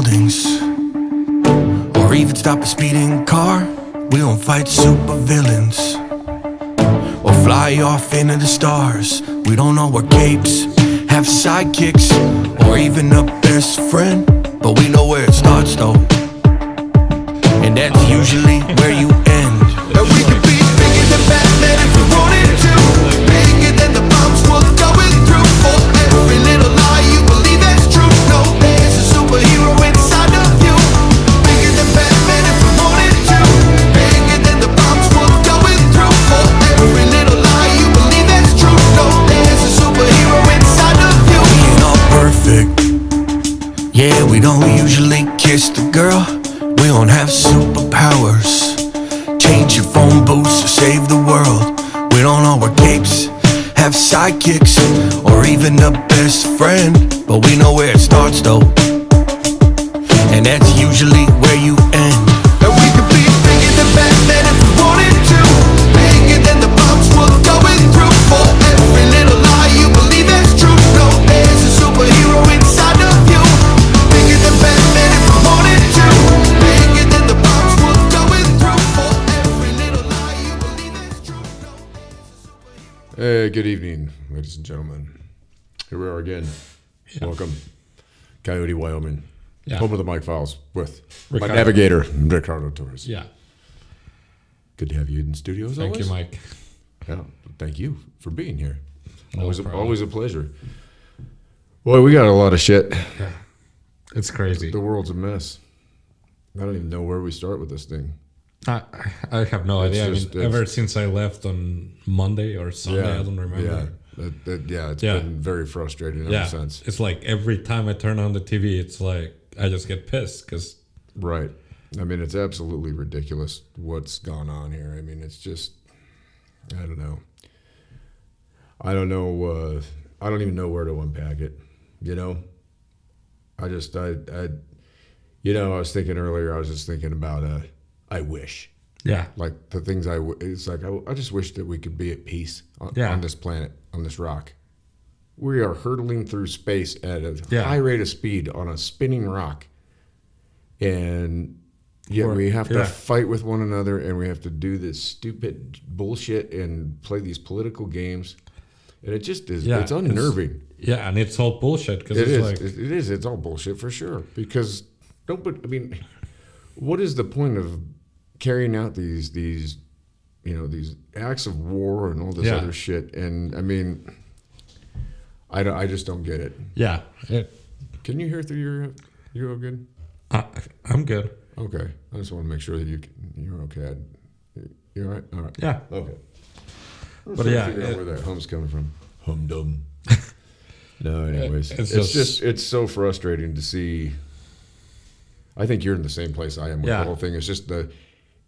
buildings, or even stop a speeding car. We don't fight super villains, or fly off into the stars. We don't know our capes, have sidekicks, or even a best friend. But we know where it starts though, and that's usually where you end. And we could be bigger than Batman if we wanted to, bigger than the bombs we're going through. For every little lie you believe that's true, no, there's a superhero inside of you. Bigger than Batman if we wanted to, bigger than the bombs we're going through. For every little lie you believe that's true, no, there's a superhero inside of you. We ain't all perfect, yeah, we don't usually kiss the girl. We don't have superpowers, change your phone booths or save the world. We don't know our capes, have sidekicks, or even a best friend. But we know where it starts though, and that's usually where you end. And we could be bigger than Batman if we wanted to, bigger than the bombs we're going through. For every little lie you believe that's true, no, there's a superhero inside of you. Bigger than Batman if we wanted to, bigger than the bombs we're going through. For every little lie you believe that's true, no, there's a superhero. Hey, good evening, ladies and gentlemen. Here we are again. Yeah. Welcome, Coyote, Wyoming. Yeah. Home of the Mike Files with Ricardo. my navigator, Ricardo Torres. Yeah. Good to have you in the studio as Thank always. you, Mike. Yeah, thank you for being here. No Always problem. a pleasure. Boy, we got a lot of shit. Yeah. It's crazy. The world's a mess. I don't even know where we start with this thing. I have no It's idea. just- Ever since I left on Monday or Sunday, I don't remember. Yeah, it's Yeah. been very frustrating ever Yeah. since. It's like every time I turn on the TV, it's like I just get pissed because Right. I mean, it's absolutely ridiculous what's gone on here. I mean, it's just, I don't know. I don't know. I don't even know where to unpack it. You know, I was thinking earlier, I was just thinking about, I wish. yeah, Like the things it's like, I just wish that we could be at peace on this planet, on this rock. We are hurtling through space at a high rate of speed on a spinning rock. And yet we have to fight with one another, and we have to do this stupid bullshit and play these political games. And it just is, it's unnerving. and it's all bullshit because It it's is. like It is. It's all bullshit for sure. Because what is the point of carrying out these acts of war and all this other shit? And I mean, I just don't get it. yeah. Can you hear through you're all good? I'm good. Okay. I just want to make sure that you're okay. You're all right? All right. Yeah, Okay. but Trying to yeah, figure out where that hum's coming from. Hum dum. No, anyways, It's it's just- it's so frustrating to see. I think you're in the same place I am with the whole thing. It's just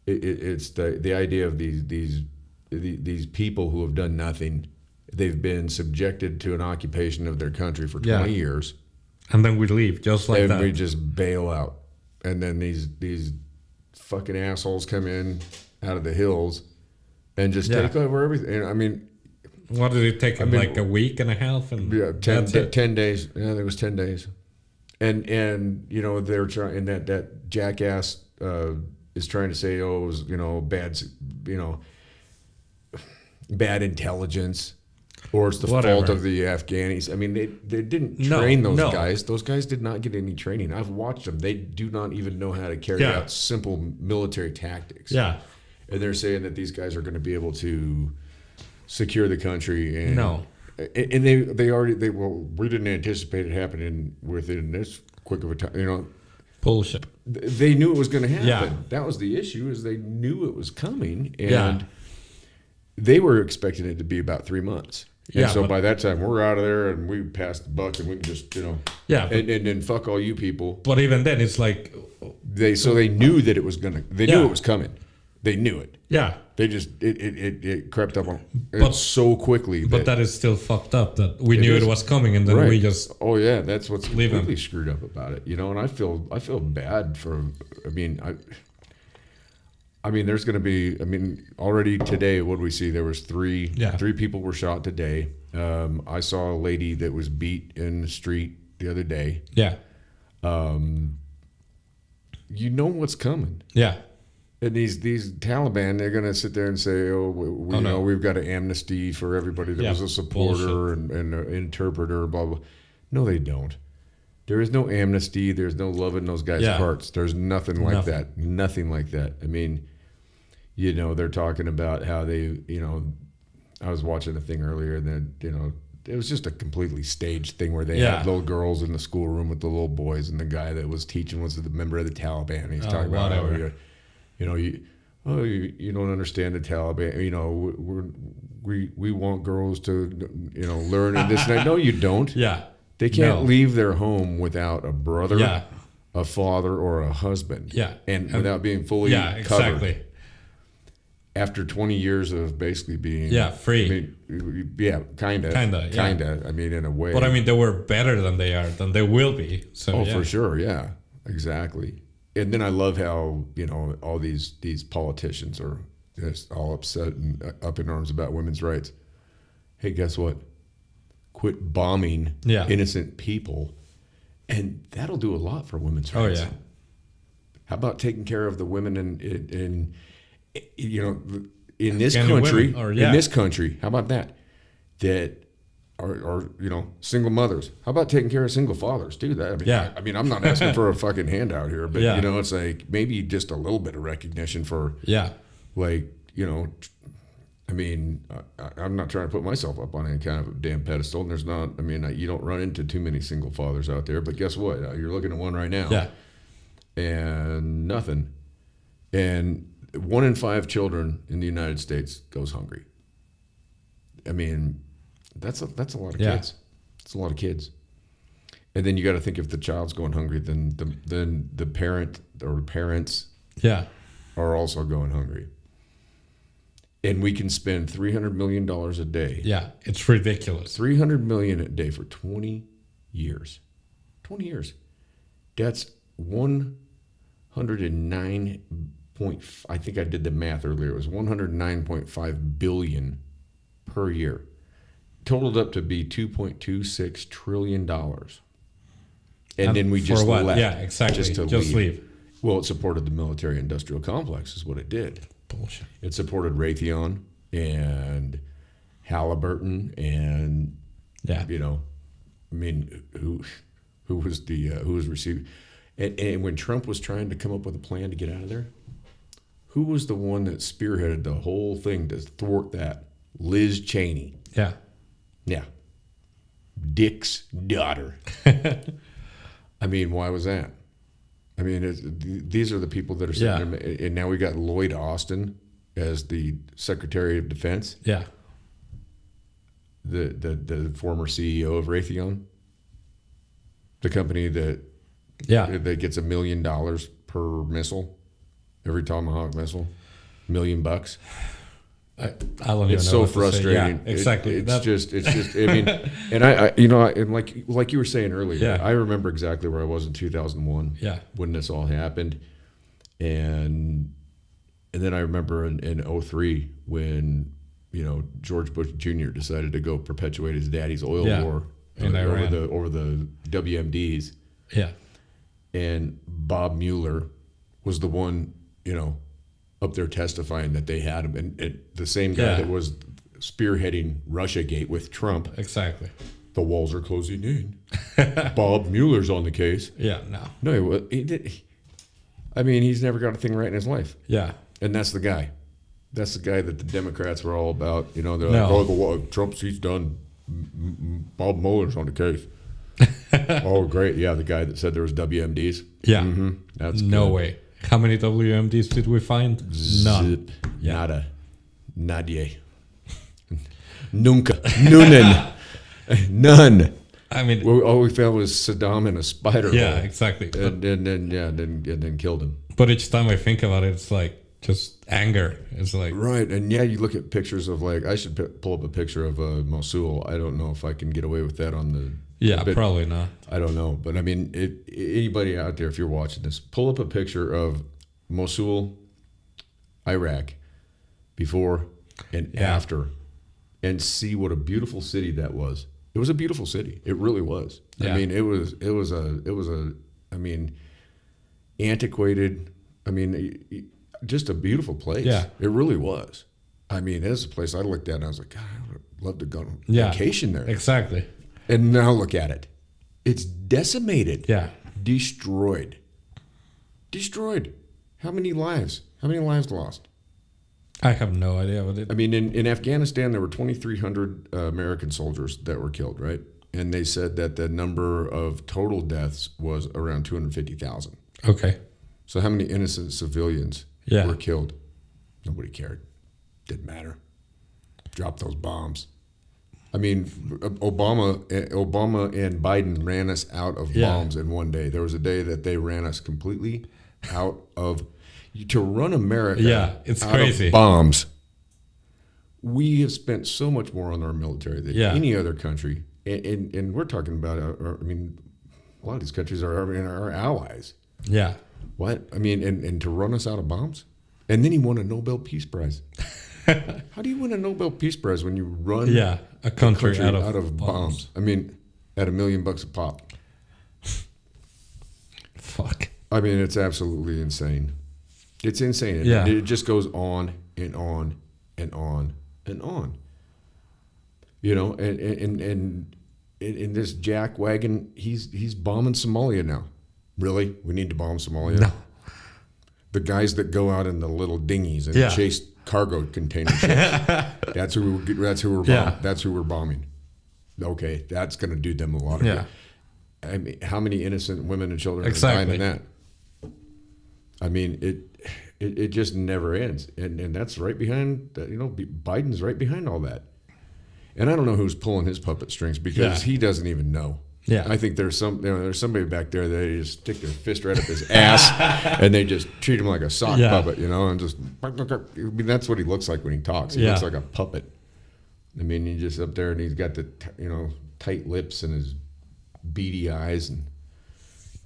it's the idea of these people who have done nothing. They've been subjected to an occupation of their country for 20 years, and then we leave just like and that. we just bail out. And then these fucking assholes come in out of the hills and just take over everything. And I mean, What did it take? Like a week and a half, and yeah, that's it. 10 days. Yeah, there was 10 days. And they're trying, and that jackass is trying to say, oh, it was, bad intelligence, or it's the fault Whatever. of the Afghanis. I mean, they didn't train those no. guys. Those guys did not get any training. I've watched them. They do not even know how to carry out simple military tactics. Yeah, And they're saying that these guys are going to be able to secure the country. And, No. And we didn't anticipate it happening within this quick of a time. bullshit. They knew it was going to happen. Yeah. That was the issue, is they knew it was coming, and Yeah. they were expecting it to be about 3 months. And Yeah, so but- by that time, we're out of there, and we passed the buck, and we can just, Yeah, and then fuck all you people. but even then, it's like, They knew that it was gonna. They knew Yeah. it was coming. They knew it. yeah, They just it crept up on But- so quickly. but that is still fucked up that we knew is. it was coming, and then right. we just Oh yeah, that's what's Leave 'em. completely screwed up about it. And I feel bad for. I mean, there's going to be. Already today, what do we see? There was three people were shot today. I saw a lady that was beat in the street the other day. yeah, you know what's coming. Yeah. And these Taliban, they're going to sit there and say, "Oh, we know we've got an amnesty for everybody that was a supporter and an interpreter." Blah blah. No, they don't. There is no amnesty. There's no love in those guys' hearts. There's nothing like that. Nothing like that. I mean, they're talking about how they, I was watching a thing earlier, and then it was just a completely staged thing where they had little girls in the schoolroom with the little boys, and the guy that was teaching was the member of the Taliban. And he's talking about how you don't understand the Taliban. We want girls to learn and this and that. No, you don't. Yeah. They can't leave their home without a brother, a father, or a husband. Yeah. And without being fully covered. Exactly. After 20 years of basically being free. I mean, kind of. I mean, in a way. But I mean, they were better than they will be. So for sure, yeah, exactly. And then I love how all these politicians are just all upset and up in arms about women's rights. Hey, guess what? Quit bombing innocent people, and that'll do a lot for women's rights. Oh yeah. How about taking care of the women in this country? In this country, how about that? That are single mothers. How about taking care of single fathers? Do that. I mean, I'm not asking for a fucking handout here, but it's like maybe just a little bit of recognition for I mean, I'm not trying to put myself up on any kind of a damn pedestal. And there's not. I mean, you don't run into too many single fathers out there. But guess what? You're looking at one right now. Yeah. And nothing. And 1 in 5 children in the United States goes hungry. I mean, that's a lot of kids. It's a lot of kids. And then you got to think if the child's going hungry, then the parent or the parents are also going hungry. And we can spend $300 million a day. Yeah, it's ridiculous. $300 million a day for 20 years. 20 years. That's 109 I think I did the math earlier. It was 109.5 billion per year. Totaled up to be $2.26 trillion. And then we just left. Yeah, exactly. Just leave. Well, it supported the military-industrial complex is what it did. Bullshit. It supported Raytheon and Halliburton and I mean, who was receiving, and when Trump was trying to come up with a plan to get out of there, who was the one that spearheaded the whole thing to thwart that? Liz Cheney. Yeah. Yeah. Dick's daughter. I mean, why was that? I mean, these are the people that are sitting there, and now we got Lloyd Austin as the Secretary of Defense. Yeah. The former CEO of Raytheon, the company that gets $1 million per missile, every Tomahawk missile, $1 million. I don't even it's know so what frustrating. To say. Yeah, exactly. It's just. I mean, and and like you were saying earlier, I remember exactly where I was in 2001. Yeah. When this all happened, and then I remember in 2003 when George Bush Jr. decided to go perpetuate his daddy's oil war over the WMDs. Yeah. And Bob Mueller was the one up there testifying that they had him, and the same guy that was spearheading Russiagate with Trump. Exactly. The walls are closing in. Bob Mueller's on the case. Yeah, no, he did. I mean, he's never got a thing right in his life. Yeah, and that's the guy. That's the guy that the Democrats were all about. They're like, oh, Trump's he's done. Bob Mueller's on the case. Oh, great. Yeah, the guy that said there was WMDs. Yeah. Mm-hmm. That's no good. way. How many WMDs did we find? None. Yeah. Nada. Nadie. Nunca. Nunen. None. I mean, all we found was Saddam in a spider hole. Yeah, exactly. And then killed him. But each time I think about it, it's like just anger. It's like right. And you look at pictures of I should pull up a picture of Mosul. I don't know if I can get away with that on the. Yeah, probably not. I don't know, but I mean, anybody out there, if you're watching this, pull up a picture of Mosul, Iraq, before and after, and see what a beautiful city that was. It was a beautiful city. It really was. Yeah. I mean, it was a. I mean, antiquated. I mean, just a beautiful place. Yeah. It really was. I mean, it's a place I looked at and I was like, God, I would love to go on vacation there. Exactly. And now look at it. It's decimated. Yeah. Destroyed. How many lives? How many lives lost? I have no idea what it. I mean, in Afghanistan, there were 2,300 American soldiers that were killed, right? And they said that the number of total deaths was around 250,000. Okay. So how many innocent civilians were killed? Nobody cared. Didn't matter. Drop those bombs. I mean, Obama and Biden ran us out of bombs in one day. There was a day that they ran us completely out of, to run America it's out crazy. of bombs. We have spent so much more on our military than any other country. And we're talking about, I mean, a lot of these countries are our allies. Yeah. What? I mean, and to run us out of bombs? And then he won a Nobel Peace Prize. How do you win a Nobel Peace Prize when you run a country out of bombs? I mean, at $1 million a pop. Fuck. I mean, it's absolutely insane. It's insane. It just goes on and on and on and on. You know, and this jack wagon, he's bombing Somalia now. Really? We need to bomb Somalia? No. The guys that go out in the little dinghies and chase cargo container ships. That's who we're bombing. Okay, that's going to do them a lot of good. I mean, how many innocent women and children are dying in that? I mean, it just never ends, and that's right behind. Biden's right behind all that. And I don't know who's pulling his puppet strings because he doesn't even know. Yeah, I think there's somebody back there that they just stick their fist right up his ass and they just treat him like a sock puppet, and just. I mean, that's what he looks like when he talks. He looks like a puppet. I mean, he's just up there and he's got the tight lips and his beady eyes and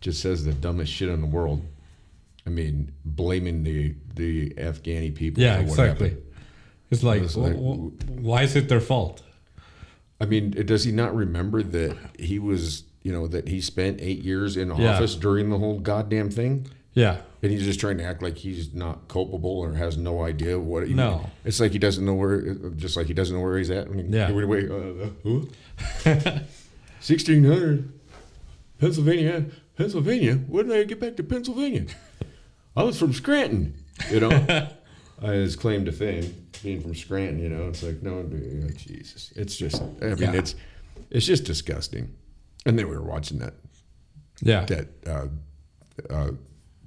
just says the dumbest shit in the world. I mean, blaming the Afghani people. Yeah, for what exactly. happened. It's like, why is it their fault? I mean, does he not remember that he was, that he spent 8 years in office during the whole goddamn thing? Yeah. And he's just trying to act like he's not culpable or has no idea what. No. It's like he doesn't know where, just like he doesn't know where he's at. I mean, wait, who? 1600, Pennsylvania. When did I get back to Pennsylvania? I was from Scranton, his claim to fame. Being from Scranton, it's like, no, Jesus. It's just, I mean, it's just disgusting. And then we were watching that. Yeah.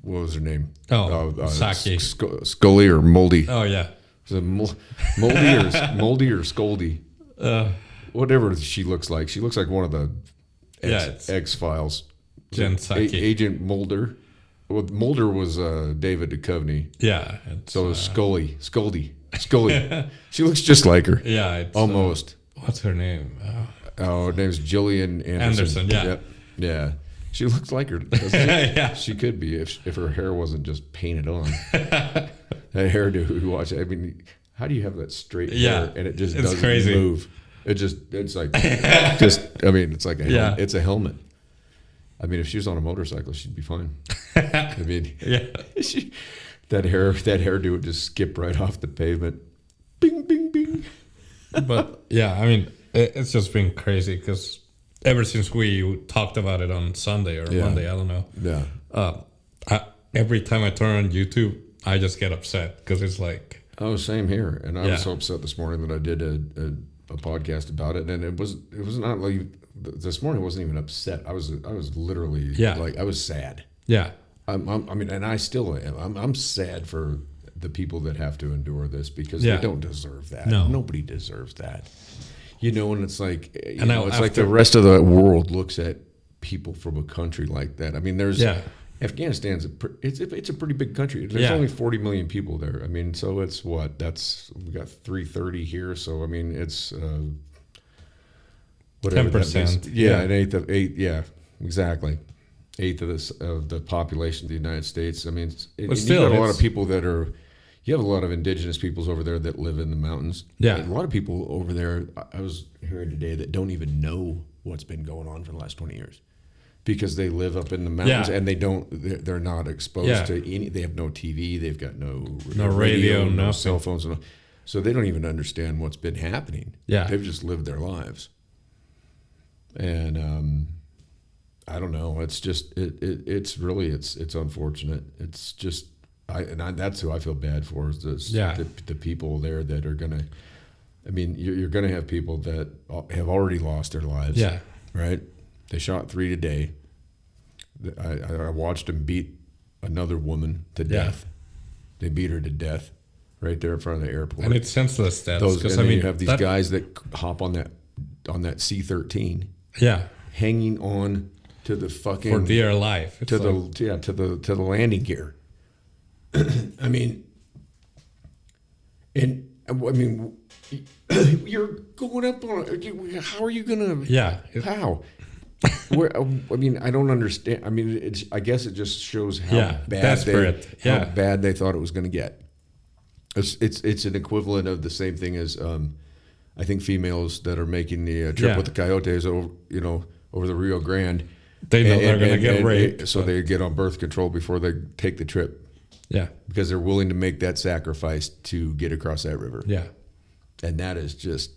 What was her name? Saki. Scully or Moldy. Oh, yeah. Was it Moldy or Scoldy? Whatever she looks like. She looks like one of the X-Files. Jen Psaki. Agent Mulder. Well, Mulder was David Duchovny. Yeah. So is Scully. She looks just like her. Yeah. Almost. What's her name? Her name's Gillian Anderson. Yeah. She looks like her, doesn't she? Yeah. She could be if her hair wasn't just painted on. That hairdo, who watch it. I mean, how do you have that straight hair and it just doesn't move? It's like it's like it's a helmet. I mean, if she was on a motorcycle, she'd be fine. I mean, that hairdo would just skip right off the pavement. Bing, bing, bing. But I mean, it's just been crazy because ever since we talked about it on Sunday or Monday, I don't know. Yeah. Every time I turn on YouTube, I just get upset because it's like. Oh, same here. And I was so upset this morning that I did a podcast about it, and it was not like this morning. I wasn't even upset. I was literally like I was sad. Yeah. I mean, and I still am. I'm sad for the people that have to endure this because they don't deserve that. No. Nobody deserves that. And it's like, it's like the rest of the world looks at people from a country like that. I mean, Afghanistan's it's a pretty big country. There's only 40 million people there. I mean, so it's we got 330 here. So I mean, it's whatever 10%. An eighth. Yeah, exactly. Eighth of the population of the United States. I mean, but still, you have a lot of people you have a lot of indigenous peoples over there that live in the mountains. Yeah. And a lot of people over there, I was hearing today, that don't even know what's been going on for the last 20 years. because they live up in the mountains and they're not exposed to any. They have no TV. They've got no radio, no cell phones, so they don't even understand what's been happening. Yeah, they've just lived their lives, and I don't know. It's just it's really unfortunate. It's just that's who I feel bad for is the people there that are gonna. I mean, you're gonna have people that have already lost their lives. Yeah, right. They shot 3 today. I watched them beat another woman to death. They beat her to death right there in front of the airport. And it's senseless deaths. Because you have these guys that hop on that C-13. Yeah. Hanging on to the fucking for dear life. To the landing gear. I mean, you're going up on. How are you gonna? Yeah. How? Where? I mean, I don't understand. I mean, I guess it just shows how bad they thought it was going to get. It's an equivalent of the same thing as I think females that are making the trip with the coyotes over the Rio Grande. They know they're going to get raped, so they get on birth control before they take the trip. Yeah, because they're willing to make that sacrifice to get across that river. Yeah, and that is just.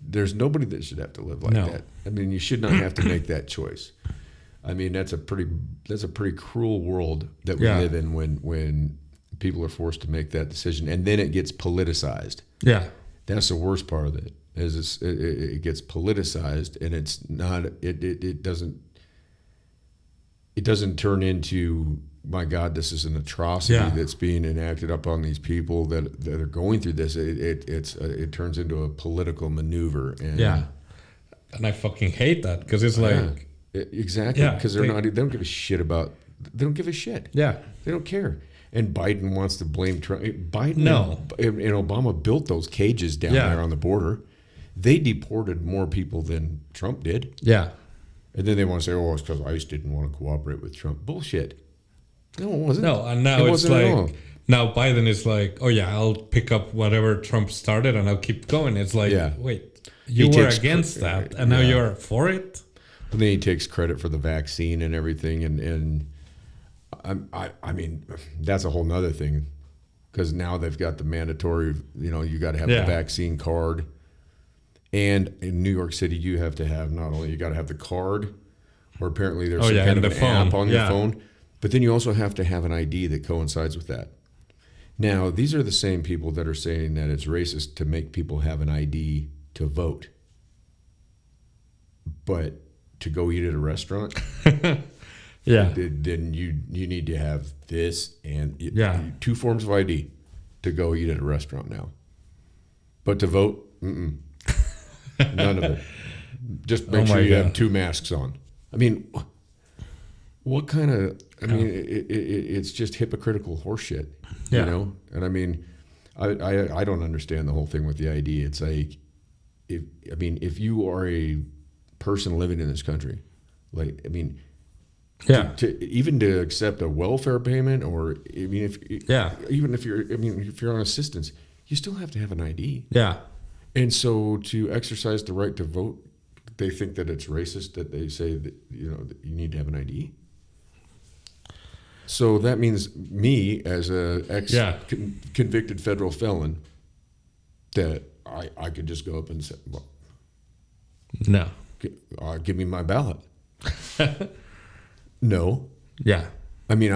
There's nobody that should have to live like that. I mean, you should not have to make that choice. I mean, that's a pretty cruel world that we live in when people are forced to make that decision, and then it gets politicized. Yeah, that's the worst part of it. It gets politicized, and it's not. It doesn't turn into, my God, this is an atrocity that's being enacted upon these people that are going through this. It turns into a political maneuver. And and I fucking hate that because it's like exactly because they don't give a shit about. They don't give a shit. Yeah, they don't care. And Biden wants to blame Trump. Biden and Obama built those cages down there on the border. They deported more people than Trump did. Yeah. And then they want to say, oh, it's because ICE didn't want to cooperate with Trump. Bullshit. No, it wasn't. No, and now it's like, now Biden is like, oh yeah, I'll pick up whatever Trump started and I'll keep going. It's like, wait, you were against that and now you're for it? And then he takes credit for the vaccine and everything. And I mean, that's a whole nother thing because now they've got the mandatory, you got to have the vaccine card. And in New York City, you have to have not only you got to have the card, or apparently there's some kind of an app on your phone, but then you also have to have an ID that coincides with that. Now, these are the same people that are saying that it's racist to make people have an ID to vote, but to go eat at a restaurant, then you need to have this and 2 forms of ID to go eat at a restaurant now, but to vote, none of it. Just make sure you have 2 masks on. I mean, what kind of? I mean, it's just hypocritical horseshit, you know. And I mean, I don't understand the whole thing with the ID. It's like, if you are a person living in this country, like, I mean, to accept a welfare payment, or I mean, even if you're on assistance, you still have to have an ID. Yeah. And so to exercise the right to vote, they think that it's racist that they say that, that you need to have an ID. So that means me as a convicted federal felon, that I could just go up and say, well, no, give me my ballot. No. Yeah. I mean,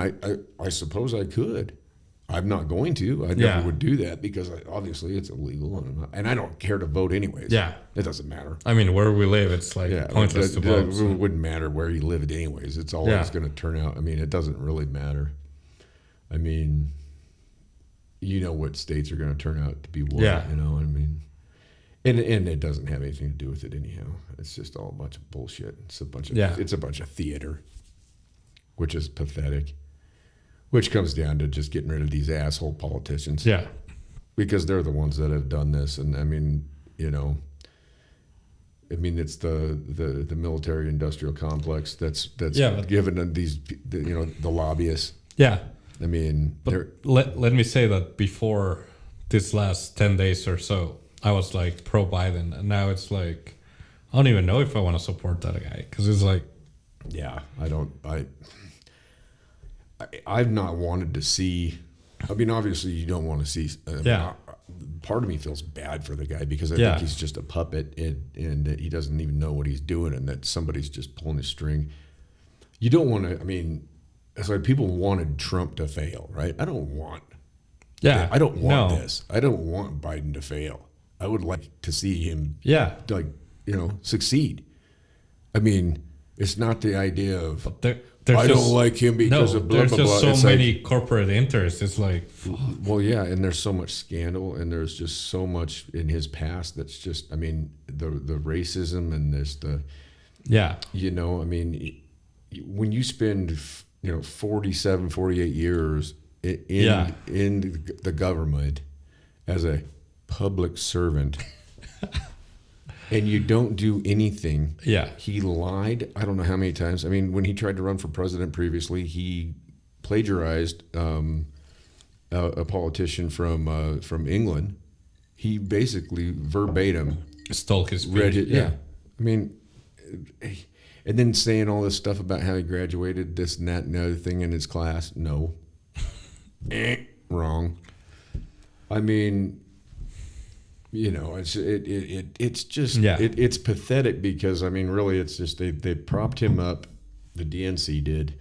I suppose I could. I'm not going to. I never would do that because obviously it's illegal, and I don't care to vote anyways. Yeah, it doesn't matter. I mean, where we live, it's like pointless to vote. It wouldn't matter where you lived anyways. It's always going to turn out. I mean, it doesn't really matter. I mean, what states are going to turn out to be what. Yeah. I mean, and it doesn't have anything to do with it anyhow. It's just all a bunch of bullshit. It's a bunch of it's a bunch of theater, which is pathetic. Which comes down to just getting rid of these asshole politicians. Yeah. Because they're the ones that have done this. And I mean, it's the military industrial complex that's given these, the lobbyists. Yeah. I mean, but let me say that before this last 10 days or so, I was like pro Biden. And now it's like, I don't even know if I want to support that guy. Because it's like, Yeah, I've not wanted to see. I mean, obviously, you don't want to see. Part of me feels bad for the guy because I think he's just a puppet and that he doesn't even know what he's doing and that somebody's just pulling his string. You don't want to. I mean, it's like people wanted Trump to fail, right? I don't want. Yeah, I don't want this. I don't want Biden to fail. I would like to see him. Like succeed. I mean, it's not the idea of. I don't like him because of blah, blah, blah. There's just so many corporate interests. It's like, fuck. Well, yeah, and there's so much scandal, and there's just so much in his past that's just, I mean, the racism, and there's the, I mean, when you spend, 47, 48 years in the government as a public servant. And you don't do anything. Yeah. He lied. I don't know how many times. I mean, when he tried to run for president previously, he plagiarized a politician from England. He basically verbatim stole his speech. Read it. Yeah. I mean, and then saying all this stuff about how he graduated this and that and the other thing in his class. No. Wrong. I mean. It's just it's pathetic because I mean really it's just they propped him up, the DNC did,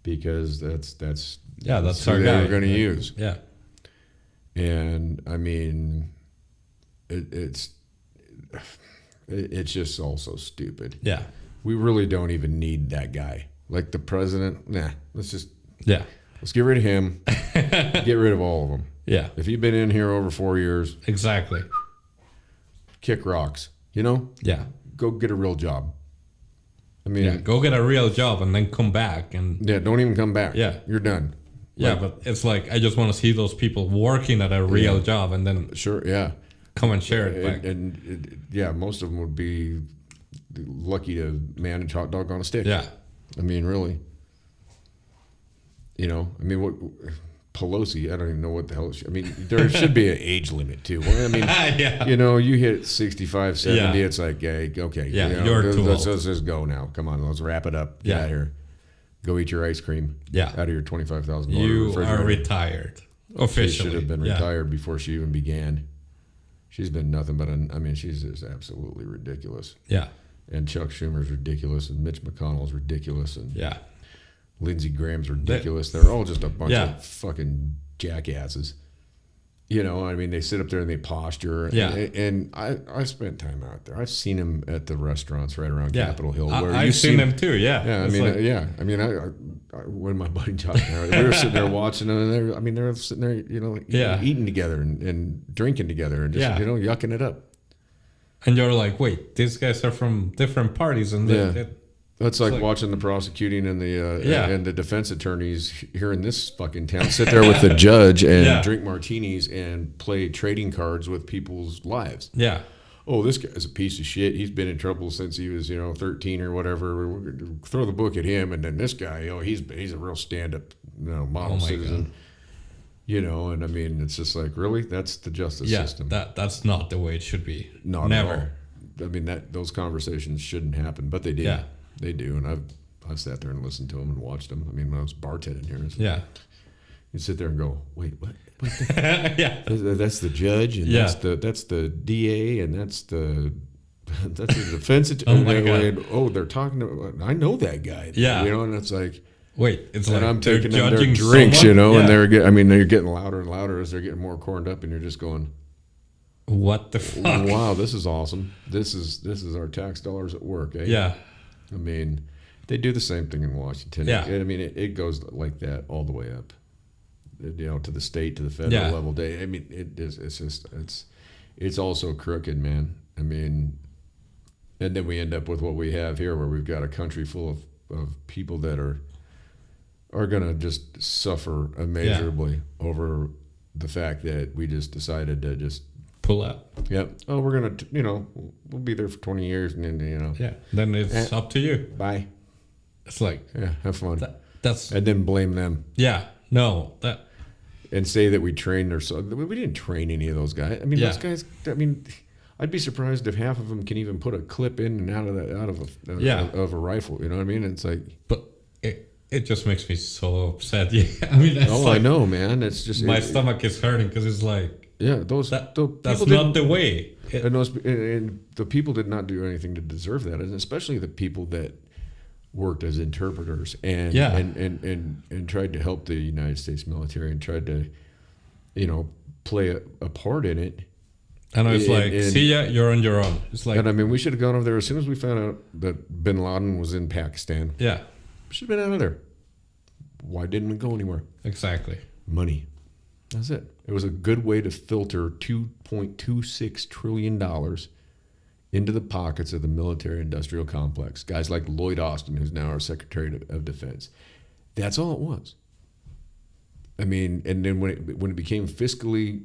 because that's who our they guy were going to use. Yeah, and I mean it's just also stupid. Yeah, we really don't even need that guy like the president. Let's get rid of him. Get rid of all of them. Yeah. If you've been in here over 4 years. Exactly. Kick rocks. Yeah. Go get a real job. I mean. Go get a real job and then come back. Don't even come back. Yeah. You're done. Yeah, but it's like, I just want to see those people working at a real job and then. Sure, yeah. Come and share it back. And most of them would be lucky to manage hot dog on a stick. Yeah. I mean, really. I mean, what. Pelosi, I don't even know what the hell. I mean, there should be an age limit too. Well, I mean, you hit 65, 70, it's like, okay, you're too let's old. just go now. Come on, let's wrap it up. Get out of here. Go eat your ice cream. Yeah, out of your $25,000. You are retired officially. She should have been retired before she even began. She's been nothing but she's just absolutely ridiculous. Yeah, and Chuck Schumer's ridiculous, and Mitch McConnell's ridiculous, and Lindsey Graham's ridiculous. They're all just a bunch of fucking jackasses. I mean, they sit up there and they posture. And I spent time out there. I've seen them at the restaurants right around Capitol Hill. Where I've seen them too. Yeah. Yeah. I mean, I when my buddy talked, we were sitting there watching them, and they're sitting there, eating together and drinking together and just yucking it up. And you're like, wait, these guys are from different parties, and That's like watching the prosecuting and the defense attorneys here in this fucking town sit there with the judge and drink martinis and play trading cards with people's lives. Yeah. Oh, this guy's a piece of shit. He's been in trouble since he was 13 or whatever. We're gonna throw the book at him, and then this guy, he's a real stand-up model citizen. God. And I mean, it's just like, really, that's the justice system. That's not the way it should be. Not never. At all. I mean, those conversations shouldn't happen, but they do. Yeah. They do, and I've sat there and listened to them and watched them. I mean, when I was bartending here, you sit there and go, wait, what? That's the judge, and that's the DA, and that's the defense attorney. They're talking to. I know that guy. Yeah, and it's like, wait, it's like I'm taking them their drinks, and they're getting louder and louder as they're getting more corned up, and you're just going, what the fuck? Wow, this is awesome. This is our tax dollars at work, eh? Yeah. I mean, they do the same thing in Washington. Yeah. I mean, it goes like that all the way up, to the state, to the federal level. I mean, it's also crooked, man. I mean, and then we end up with what we have here, where we've got a country full of people that are going to just suffer immeasurably over the fact that we just decided to just pull out. Yep. Oh, we're going to, we'll be there for 20 years and then, Yeah. Then it's up to you. Bye. It's like. Yeah, have fun. That's. And then blame them. Yeah. No. And say that we trained we didn't train any of those guys. I mean, those guys, I'd be surprised if half of them can even put a clip in and out of a rifle. You know what I mean? It's like, but it just makes me so upset. Yeah, I mean, that's I know, man. It's just my stomach is hurting because it's like, that's not the way. And the people did not do anything to deserve that, and especially the people that worked as interpreters and tried to help the United States military and tried to, play a part in it. And it's see ya, you're on your own. It's like, and I mean, we should have gone over there as soon as we found out that Bin Laden was in Pakistan. Yeah, we should have been out of there. Why didn't we go anywhere? Exactly. Money. That's it. It was a good way to filter $2.26 trillion into the pockets of the military-industrial complex. Guys like Lloyd Austin, who's now our Secretary of Defense. That's all it was. I mean, and then when it became fiscally,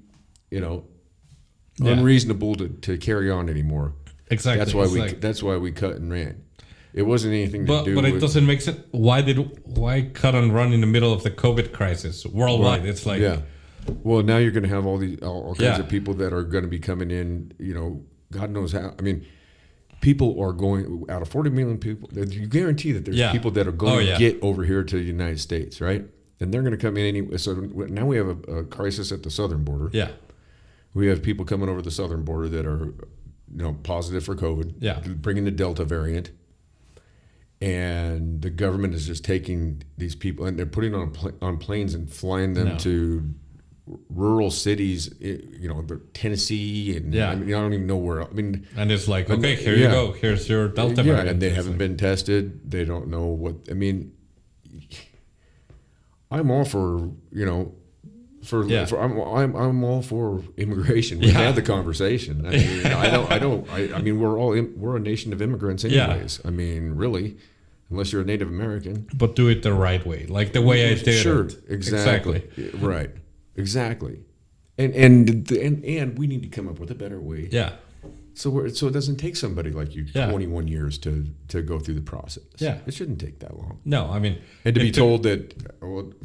unreasonable to carry on anymore. Exactly. That's why we cut and ran. It wasn't anything to do. But it doesn't make sense. Why cut and run in the middle of the COVID crisis worldwide? Right. It's like, yeah. Well, now you're going to have all kinds of people that are going to be coming in. God knows how. I mean, people are going out of 40 million people. You guarantee that there's people that are going to get over here to the United States, right? And they're going to come in anyway. So now we have a crisis at the southern border. Yeah. We have people coming over the southern border that are, positive for COVID. Yeah. Bringing the Delta variant. And the government is just taking these people and they're putting on planes and flying them to rural cities, Tennessee and I don't even know where. I mean, and it's like, okay, here you go. Here's your Delta variant. And they haven't been tested. They don't know what. I mean, I'm all for I'm all for immigration. We've had the conversation. I mean, we're a nation of immigrants anyways. I mean, really, unless you're a Native American. But do it the right way, like the way I did it. Sure, exactly. Right, exactly. And we need to come up with a better way. Yeah. So it doesn't take somebody like you 21 years to go through the process. Yeah. It shouldn't take that long. No, I mean, and to be told that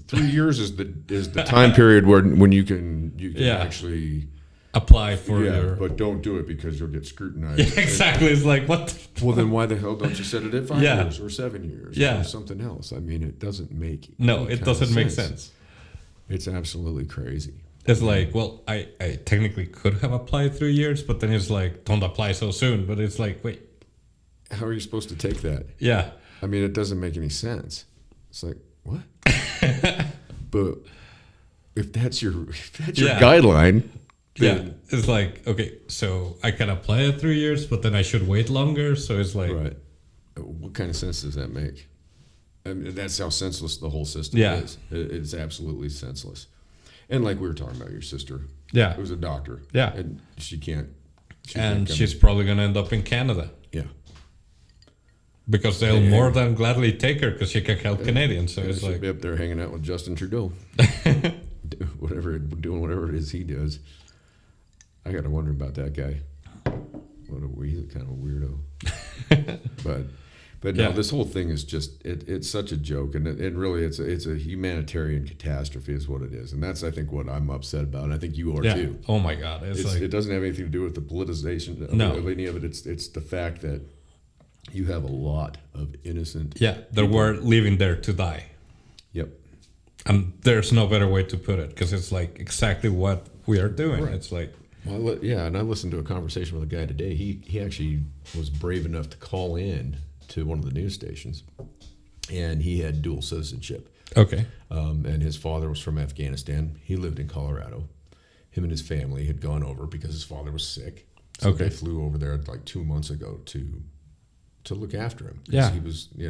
3 years is the time period when you can actually apply for your. But don't do it because you'll get scrutinized. Yeah, exactly. It's like, what? Well, then why the hell don't you set it at 5 years or 7 years or something else? I mean, it doesn't make it doesn't make sense. It's absolutely crazy. It's like, well, I technically could have applied 3 years, but then it's like, don't apply so soon. But it's like, wait. How are you supposed to take that? Yeah. I mean, it doesn't make any sense. It's like, what? But if that's your guideline, then it's like, okay, so I can apply at 3 years, but then I should wait longer. So it's like, right. What kind of sense does that make? I mean, that's how senseless the whole system is. It's absolutely senseless. And like we were talking about, your sister, who's a doctor, and she can't. She's probably going to end up in Canada. Yeah. Because they'll more than gladly take her because she can help Canadians. So it's like, be up there hanging out with Justin Trudeau, doing whatever it is he does. I got to wonder about that guy. He's kind of a weirdo. But no, this whole thing is just it's such a joke, and it really it's a humanitarian catastrophe is what it is, and that's I think what I'm upset about, and I think you are too. Oh my God, it doesn't have anything to do with the politicization of any of it. It's the fact that you have a lot of innocent that were living there to die. Yep. And there's no better way to put it because it's like exactly what we are doing. Right. It's like, well, and I listened to a conversation with a guy today. He actually was brave enough to call in to one of the news stations, and he had dual citizenship. Okay. And his father was from Afghanistan. He lived in Colorado. Him and his family had gone over because his father was sick. So they flew over there like 2 months ago to look after him. Yeah. He was, he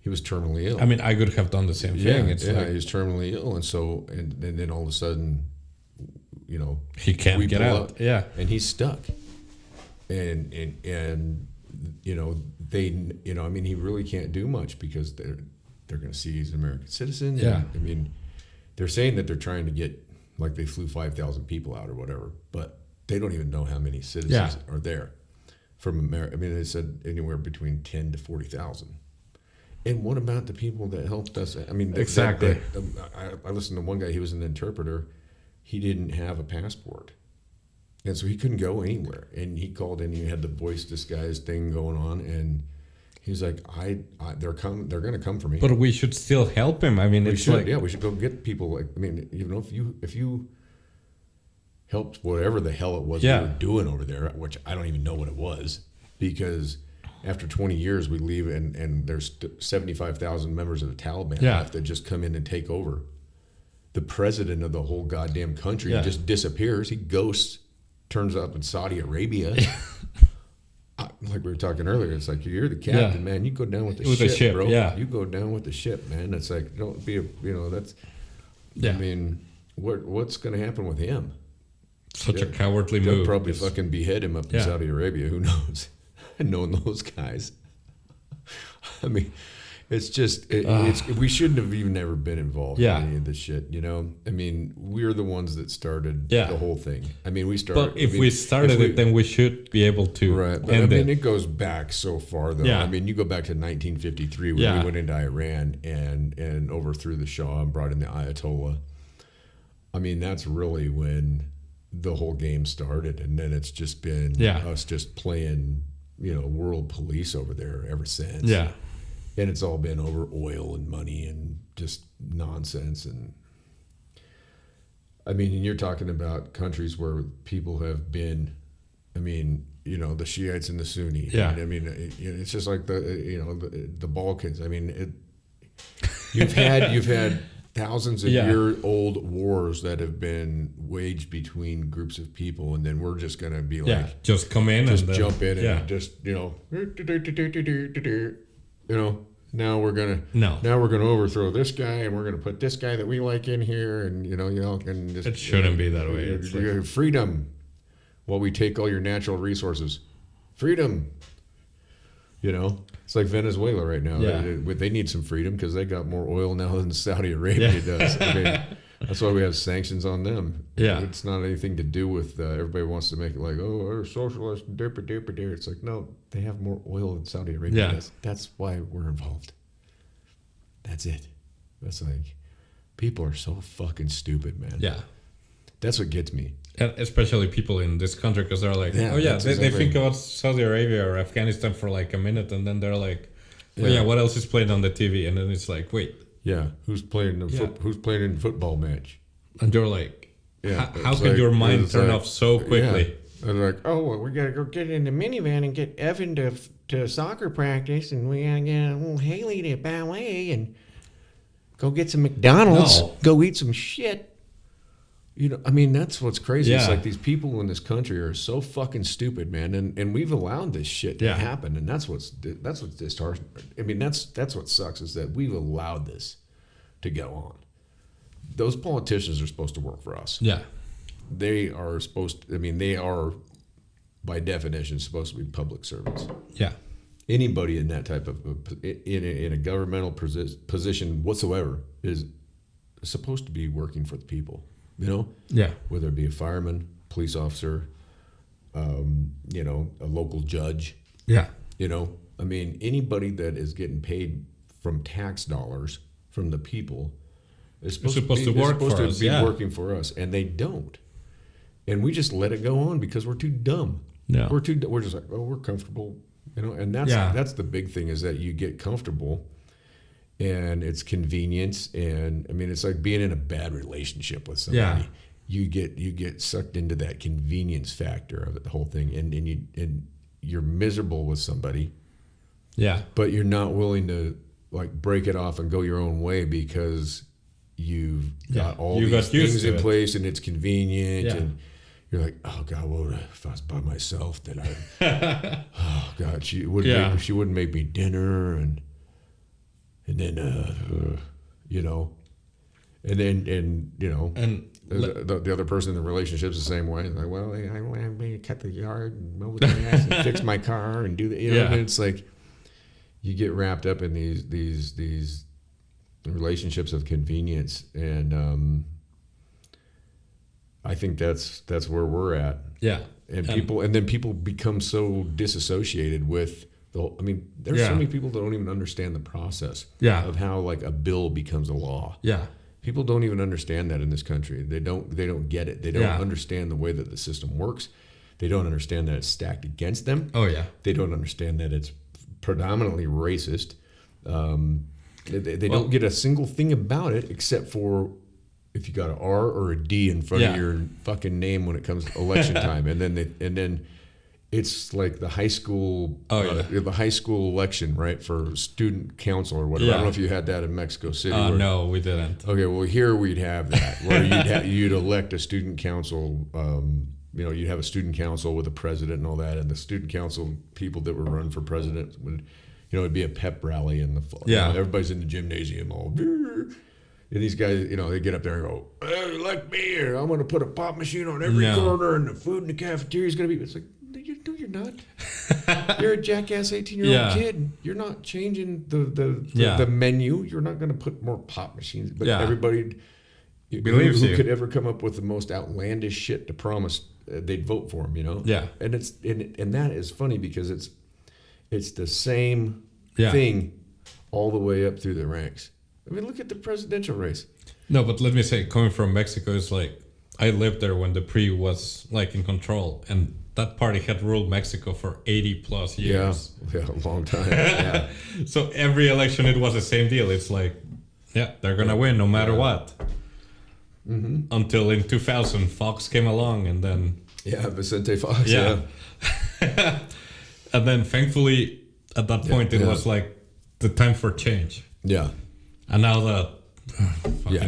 was terminally ill. I mean, I could have done the same thing. It's like, he was terminally ill, and so and then all of a sudden, he can't get out. Yeah. And he's stuck. And he really can't do much because they're going to see he's an American citizen. Yeah. I mean, they're saying that they're trying to get, like they flew 5,000 people out or whatever, but they don't even know how many citizens are there from America. I mean, they said anywhere between 10 to 40,000. And what about the people that helped us? I mean, And so he couldn't go anywhere. And he called in. He had the voice disguise thing going on, and he's like, they're going to come for me. But we should still help him. I mean, we should go get people. Like, I mean, you know, if you helped whatever the hell it was we were doing over there, which I don't even know what it was, because after 20 years we leave and there's 75,000 members of the Taliban left that just come in and take over. The president of the whole goddamn country just disappears. He ghosts, turns up in Saudi Arabia. Like we were talking earlier, it's like, you're the captain, man. You go down with the ship, bro. Yeah. You go down with the ship, man. It's like, don't be that's. I mean, what's going to happen with him? Such a cowardly move. They'll probably fucking behead him up in Saudi Arabia. Who knows? Knowing those guys. I mean, it's just, we shouldn't have even ever been involved in any of this shit, you know? I mean, we're the ones that started the whole thing. I mean, we started. But if we started it, then we should be able to. Right. But I mean, it goes back so far, though. Yeah. I mean, you go back to 1953 when we went into Iran and overthrew the Shah and brought in the Ayatollah. I mean, that's really when the whole game started. And then it's just been us just playing, you know, world police over there ever since. Yeah. And it's all been over oil and money and just nonsense. And I mean, and you're talking about countries where people have been, I mean, you know, the Shiites and the Sunni. Yeah. I mean, it's just like the Balkans. I mean, you've had thousands of year-old wars that have been waged between groups of people, and then we're just going to be like, just come in, just jump in and just, you know, now we're gonna overthrow this guy, and we're gonna put this guy that we like in here, and and just, it shouldn't be that way. It's like, freedom, while we take all your natural resources, freedom. You know, it's like Venezuela right now. They need some freedom because they got more oil now than Saudi Arabia does. I mean, that's why we have sanctions on them. Yeah, it's not anything to do with everybody wants to make it like, oh, we're socialist, derpa. It's like, no, they have more oil than Saudi Arabia does. That's why we're involved. That's it. That's like, people are so fucking stupid, man. Yeah, that's what gets me. And especially people in this country, because they're like, they think about Saudi Arabia or Afghanistan for like a minute, and then they're like, what else is playing on the TV? And then it's like, wait. Yeah, who's playing in football match? And you're like, how could your mind turn off so quickly? Yeah. And they're like, oh, well, we gotta go get in the minivan and get Evan to soccer practice, and we gotta get a little Haley to ballet, and go get some McDonald's, go eat some shit. You know, I mean, that's what's crazy. It's like these people in this country are so fucking stupid, man, and we've allowed this shit to happen, and that's what's disheartening. I mean, that's what sucks, is that we've allowed this to go on. Those politicians are supposed to work for us. Yeah, they are supposed to, I mean, they are by definition supposed to be public servants. Yeah, anybody in that type of in a governmental position whatsoever is supposed to be working for the people. You know? Yeah. Whether it be a fireman, police officer, you know, a local judge. Yeah. You know, I mean, anybody that is getting paid from tax dollars from the people is supposed to be working for us, and they don't. And we just let it go on because we're too dumb. Yeah. We're just like, oh, we're comfortable, you know, and that's the big thing, is that you get comfortable. And it's convenience, and I mean, it's like being in a bad relationship with somebody. Yeah. You get sucked into that convenience factor of it, the whole thing, and you're miserable with somebody. Yeah. But you're not willing to like break it off and go your own way because you've got all these things in place, and it's convenient, and you're like, oh God, what if I was by myself? Then oh God, she wouldn't make me dinner, and then, you know, and the other person in the relationship's the same way. Like, well, I want to cut the yard and mow the grass and fix my car and do that. You know, and it's like you get wrapped up in these relationships of convenience, and I think that's where we're at. Yeah, and then people become so disassociated with. I mean, there's so many people that don't even understand the process of how like a bill becomes a law. Yeah. People don't even understand that in this country. They don't get it. They don't understand the way that the system works. They don't understand that it's stacked against them. Oh yeah. They don't understand that it's predominantly racist. They don't get a single thing about it except for if you got an R or a D in front of your fucking name when it comes to election time, and then it's like the high school the high school election, right, for student council or whatever. I don't know if you had that in Mexico City. No, we didn't. Okay, well here we'd have that where you'd elect a student council. You'd have a student council with a president and all that, and the student council people that were running for president would, it'd be a pep rally in the fall. Everybody's in the gymnasium all. And these guys, they get up there and go, hey, elect me, or I'm going to put a pop machine on every corner, and the food in the cafeteria is going to be. It's like, no, you're not. You're a jackass 18-year-old kid. You're not changing the menu. You're not going to put more pop machines. But everybody believes who could ever come up with the most outlandish shit to promise they'd vote for him. Yeah. And and that is funny because it's the same thing all the way up through the ranks. I mean, look at the presidential race. No, but let me say, coming from Mexico, it's like I lived there when the PRI was like in control, and that party had ruled Mexico for 80 plus years. Yeah, a long time. So every election, it was the same deal. It's like, they're gonna win no matter what. Mm-hmm. Until in 2000, Fox came along, and then Vicente Fox. Yeah. And then, thankfully, at that point, it was like the time for change. Yeah. And now that.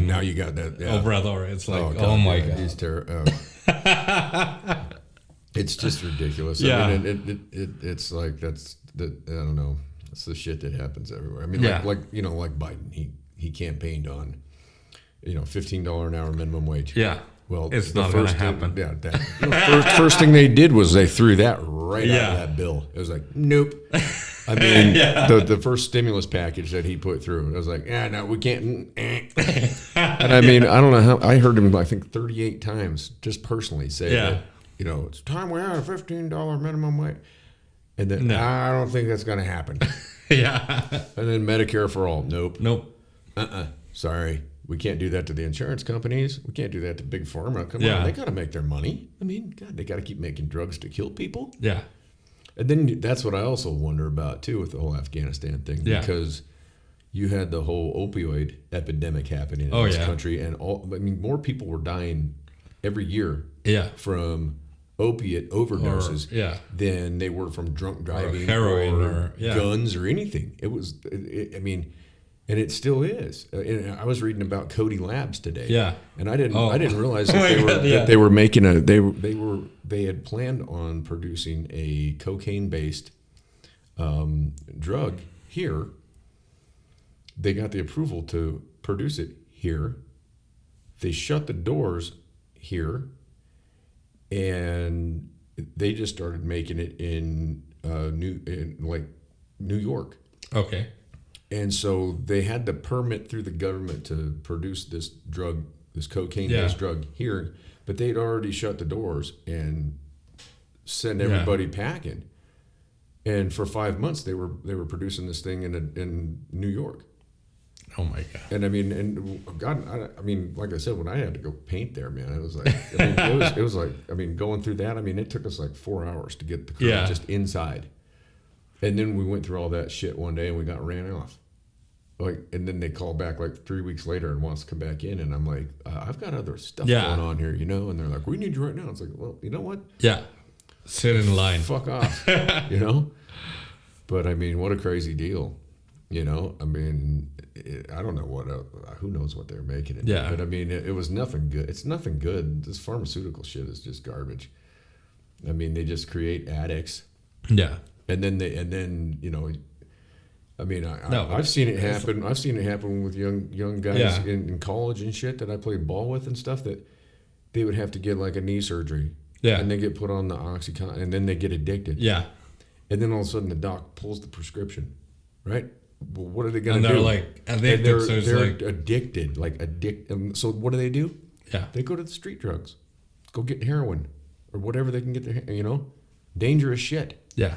Now you got that. Yeah. Obrador, it's like, oh my God. He's terrible. It's just ridiculous. Yeah. I mean, it's like I don't know. It's the shit that happens everywhere. I mean, like Biden, he campaigned on, $15 an hour minimum wage. Yeah. Well, it's not going to happen. First thing they did was they threw that right out of that bill. It was like, nope. I mean, the first stimulus package that he put through, I was like, no, we can't. And I mean, I don't know how, I heard him, I think 38 times just personally say that, it's time we had a $15 minimum wage. And then, I don't think that's going to happen. Yeah. And then Medicare for all. Nope. Sorry. We can't do that to the insurance companies. We can't do that to Big Pharma. Come on, they got to make their money. I mean, God, they got to keep making drugs to kill people. Yeah. And then that's what I also wonder about, too, with the whole Afghanistan thing. Yeah. Because you had the whole opioid epidemic happening in this country. And more people were dying every year from opiate overdoses than they were from drunk driving or heroin or guns or anything. It was, and it still is. And I was reading about Cody Labs today. Yeah. And I didn't realize that they were making they had planned on producing a cocaine-based drug here. They got the approval to produce it here. They shut the doors here, and they just started making it in New York. Okay. And so they had the permit through the government to produce this drug, this cocaine-based drug here, but they'd already shut the doors and sent everybody packing. And for 5 months, they were producing this thing in New York. Oh my God! And I mean, like I said, when I had to go paint there, man, it was like, it was like, going through that. I mean, it took us like 4 hours to get the crew just inside, and then we went through all that shit one day and we got ran off. And then they called back like 3 weeks later and wants to come back in, and I'm like, I've got other stuff going on here, and they're like, we need you right now. It's like, well, you know what? Yeah, sit in line. Fuck off, But I mean, what a crazy deal, I mean, I don't know who knows what they're making it. Yeah. But I mean, it was nothing good. It's nothing good. This pharmaceutical shit is just garbage. I mean, they just create addicts. Yeah. And then I mean, I've seen it happen. I've seen it happen with young guys in college and shit that I played ball with and stuff, that they would have to get like a knee surgery. Yeah. And they get put on the Oxycontin, and then they get addicted. Yeah. And then all of a sudden the doc pulls the prescription, right? Well, what are they going to do? And they're like addicted. They're addicted. So what do? Yeah. They go to the street drugs, go get heroin or whatever they can get dangerous shit. Yeah.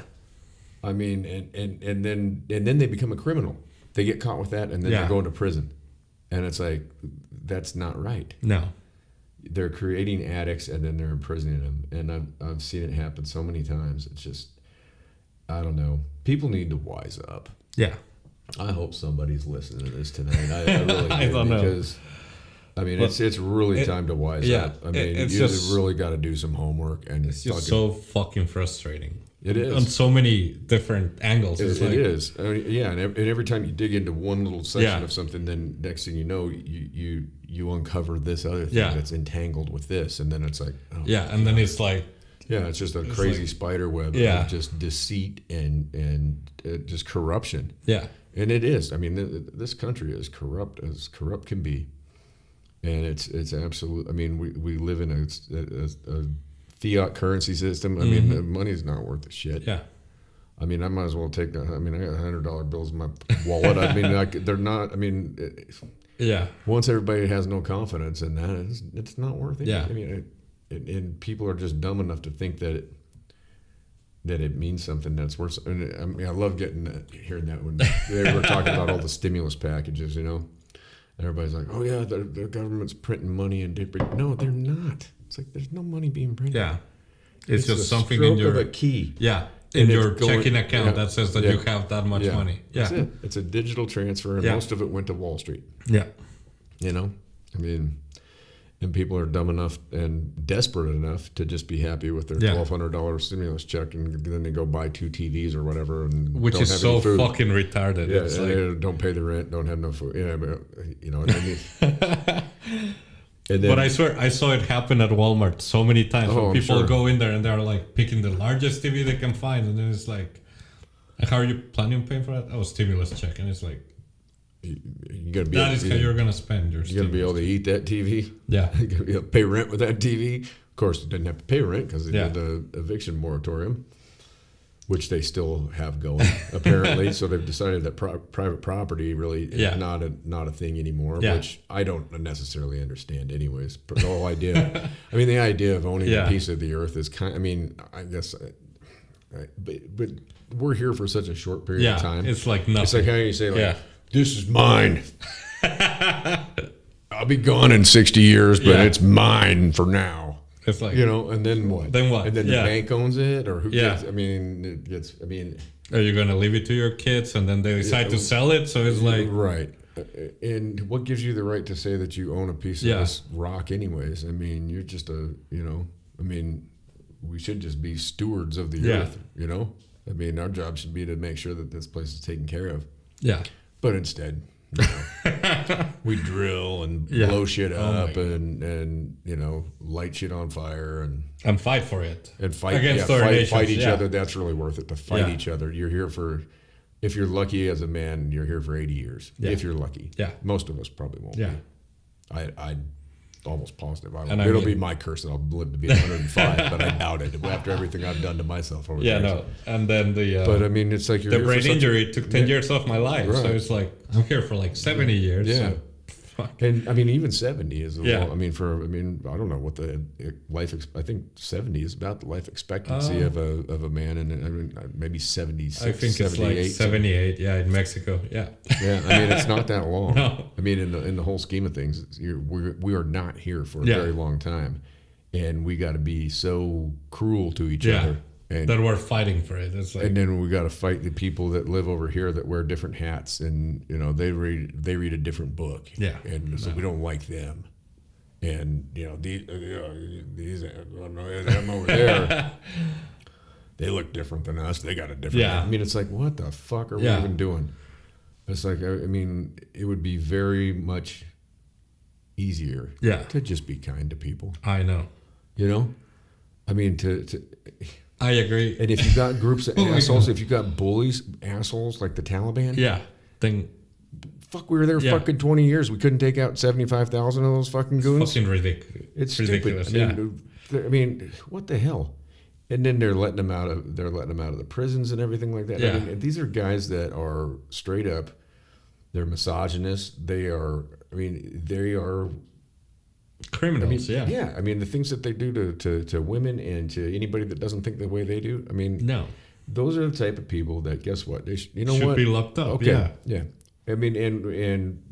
I mean, and then they become a criminal. They get caught with that, and then they're going to prison. And it's like, that's not right. No. They're creating addicts and then they're imprisoning them. And I've seen it happen so many times. It's just, I don't know. People need to wise up. Yeah. I hope somebody's listening to this tonight. I really do. I don't know. Because, I mean, it's really time to wise up. I mean, you just really got to do some homework. And it's just so fucking frustrating. It is. On so many different angles. It is. I mean, yeah, and every time you dig into one little section of something, then next thing you know, you uncover this other thing that's entangled with this, and then it's like, and then it's like, it's just a crazy spider web of just deceit and just corruption. Yeah, and it is. I mean, this country is corrupt as corrupt can be, and it's absolute. I mean, we live in a fiat currency system. I mean, the money's not worth a shit. Yeah. I mean, I might as well take that. I mean, I got $100 bills in my wallet. I mean, they're not. I mean, once everybody has no confidence in that, it's not worth it. Yeah. I mean, and people are just dumb enough to think that it means something that's worth. And I mean, I love hearing that when they were talking about all the stimulus packages. You know, everybody's like, "Oh yeah, the government's printing money and no, they're not." It's like there's no money being printed. Yeah, it's just something in your of a key. Yeah, in your checking account that says that you have that much money. Yeah, that's it. It's a digital transfer, and most of it went to Wall Street. Yeah, you know, I mean, and people are dumb enough and desperate enough to just be happy with their $1,200 stimulus check, and then they go buy 2 TVs or whatever, and which is so fucking retarded. Yeah, it's like, don't pay the rent, don't have no food. Yeah, but you know what I mean. But I swear, I saw it happen at Walmart so many times. When people go in there and they're like picking the largest TV they can find, and then it's like, how are you planning on paying for that? Oh, stimulus check, and it's like, that is how you're gonna spend your. You're gonna be able to eat that TV. Yeah, you're gonna be able to pay rent with that TV. Of course, you didn't have to pay rent because they did the eviction moratorium, which they still have going apparently. So they've decided that private property really is not a thing anymore, which I don't necessarily understand anyways. But the whole idea, I mean, the idea of owning a piece of the earth is I mean, I guess, but we're here for such a short period of time. It's like nothing. It's like how you say, like, this is mine. I'll be gone in 60 years, but it's mine for now. It's like, you know, and then what? Then what? And then the bank owns it, or who gets? I mean, are you gonna leave it to your kids, and then they decide to sell it? So it's like, right. And what gives you the right to say that you own a piece of this rock, anyways? I mean, you're just I mean, we should just be stewards of the earth. You know, I mean, our job should be to make sure that this place is taken care of. Yeah. But instead, we drill and blow shit up and light shit on fire and fight for it and fight against fight each other. That's really worth it to fight each other. You're here for, if you're lucky as a man, you're here for 80 years. If you're lucky. Most of us probably won't. Be. I'd almost positive. It'll be my curse that I'll live to be 105, but I doubt it after everything I've done to myself over the years. No. And then but I mean, it's like the brain injury took 10 years off my life, so it's like I'm here for like 70 years. Yeah. So, fuck. And I mean, even 70 is I mean, I don't know what the I think 70 is about the life expectancy of a man, and I mean maybe 76. I think it's like 78. Yeah, in Mexico. Yeah. Yeah, I mean it's not that long. No. I mean in the whole scheme of things, we are not here for a very long time, and we got to be so cruel to each other. And that we're fighting for it. It's like, and then we got to fight the people that live over here that wear different hats, and they read a different book. Yeah, and so we don't like them. And these them over there, they look different than us. They got a different. Yeah. I mean, it's like, what the fuck are we even doing? It's like, I mean, it would be very much easier. To just be kind to people. I know. I mean, I agree. And if you've got groups of assholes, if you've got bullies, assholes like the Taliban, then fuck, we were there fucking 20 years. We couldn't take out 75,000 of those fucking goons. Fucking ridiculous. It's ridiculous. Stupid. I mean, what the hell? And then they're letting them out of the prisons and everything like that. I mean, these are guys that are straight up. They're misogynists. They are criminals. I mean, the things that they do to women and to anybody that doesn't think the way they do. I mean, those are the type of people that, guess what? They should be locked up. Okay. Yeah. I mean, and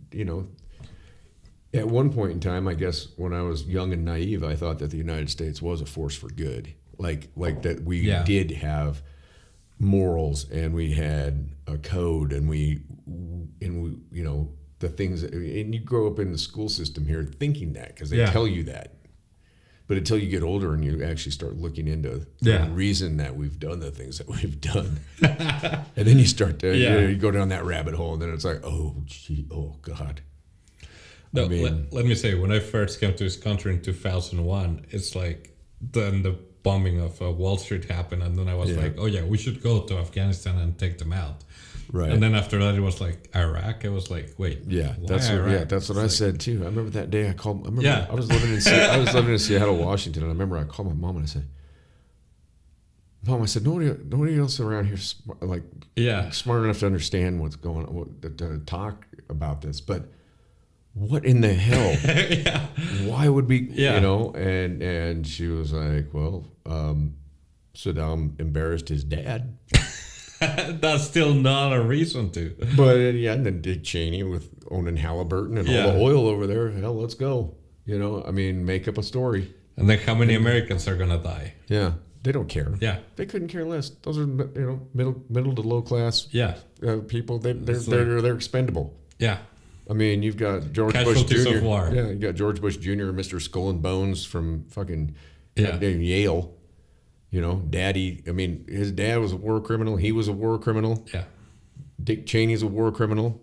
At one point in time, I guess when I was young and naive, I thought that the United States was a force for good, like that we did have morals and we had a code and we the things that, and you grow up in the school system here thinking that because they tell you that. But until you get older and you actually start looking into the reason that we've done the things that we've done, and then you start to you go down that rabbit hole, and then it's like, oh God. No, let me say, when I first came to this country in 2001, it's like then the bombing of Wall Street happened, and then I was like, oh yeah, we should go to Afghanistan and take them out. Right. And then after that, it was like Iraq. I was like, wait, that's what I said too. I remember that day I called. I was living in Seattle, Washington, and I remember I called my mom and I said, "Mom," I said, nobody else around here smart enough to understand what's going on, to talk about this, but what in the hell? Why would we? And she was like, well, Saddam embarrassed his dad. That's still not a reason to. But and then Dick Cheney with owning Halliburton and all the oil over there. Hell, let's go. Make up a story. And then how many Americans are gonna die? Yeah, they don't care. Yeah, they couldn't care less. Those are middle to low class. People. They're expendable. Yeah. I mean, you've got George Bush Jr. Yeah, you got George Bush Jr. Mr. Skull and Bones from fucking Yale. Daddy. I mean, his dad was a war criminal. He was a war criminal. Yeah. Dick Cheney's a war criminal.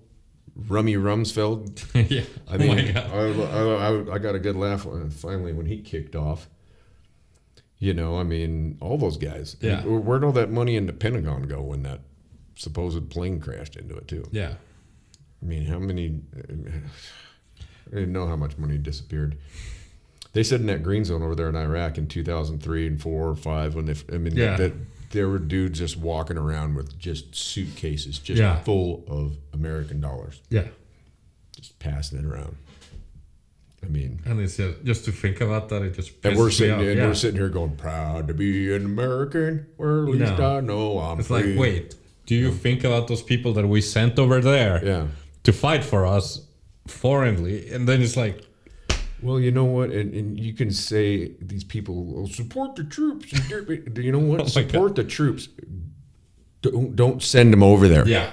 Rummy Rumsfeld. Yeah. I mean, I got a good laugh finally when he kicked off. All those guys. Yeah. Where'd all that money in the Pentagon go when that supposed plane crashed into it too? Yeah. I mean, how many? I didn't know how much money disappeared. They said in that green zone over there in Iraq in 2003 and 4 or 5 when that there were dudes just walking around with just suitcases full of American dollars. Yeah. Just passing it around. I mean, and it's just to think about that, it just and we're sitting here going, proud to be an American. Or at least I know I'm It's free. like, wait, do you think about those people that we sent over there to fight for us foreignly? And then it's like, well, you know what? And you can say these people support the troops. Do you know what? Support the troops. Don't send them over there. Yeah.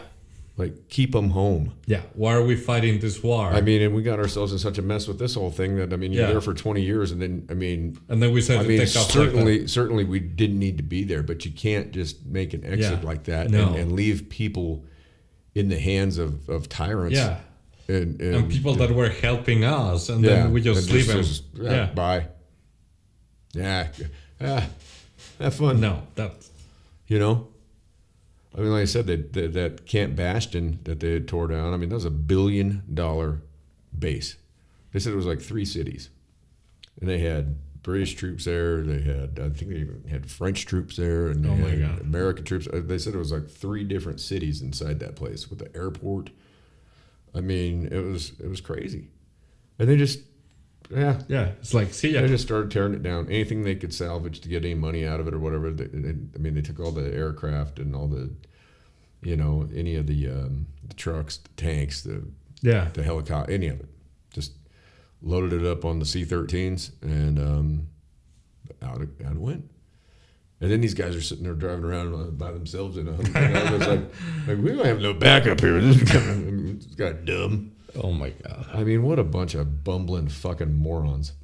Like, keep them home. Yeah. Why are we fighting this war? I mean, and we got ourselves in such a mess with this whole thing that, you're there for 20 years. And then, and then we said to take off certainly we didn't need to be there, but you can't just make an exit like that and leave people in the hands of tyrants. Yeah. And people that were helping us, and then we just leave them. Bye. Yeah. Have fun. No, that's... I mean, like I said, that Camp Bastion that they had tore down, that was $1 billion base. They said it was like 3 cities. And they had British troops there. They had, I think they even had French troops there. And they had American troops. They said it was like 3 different cities inside that place with the airport. I mean, it was crazy. And they just, it's like, see ya. They just started tearing it down. Anything they could salvage to get any money out of it or whatever. They took all the aircraft and all the, any of the trucks, the tanks, the helicopter, any of it. Just loaded it up on the C-13s and out it went. And then these guys are sitting there driving around by themselves in a I was like, we don't have no backup here. This guy dumb. Oh my God. I mean, what a bunch of bumbling fucking morons.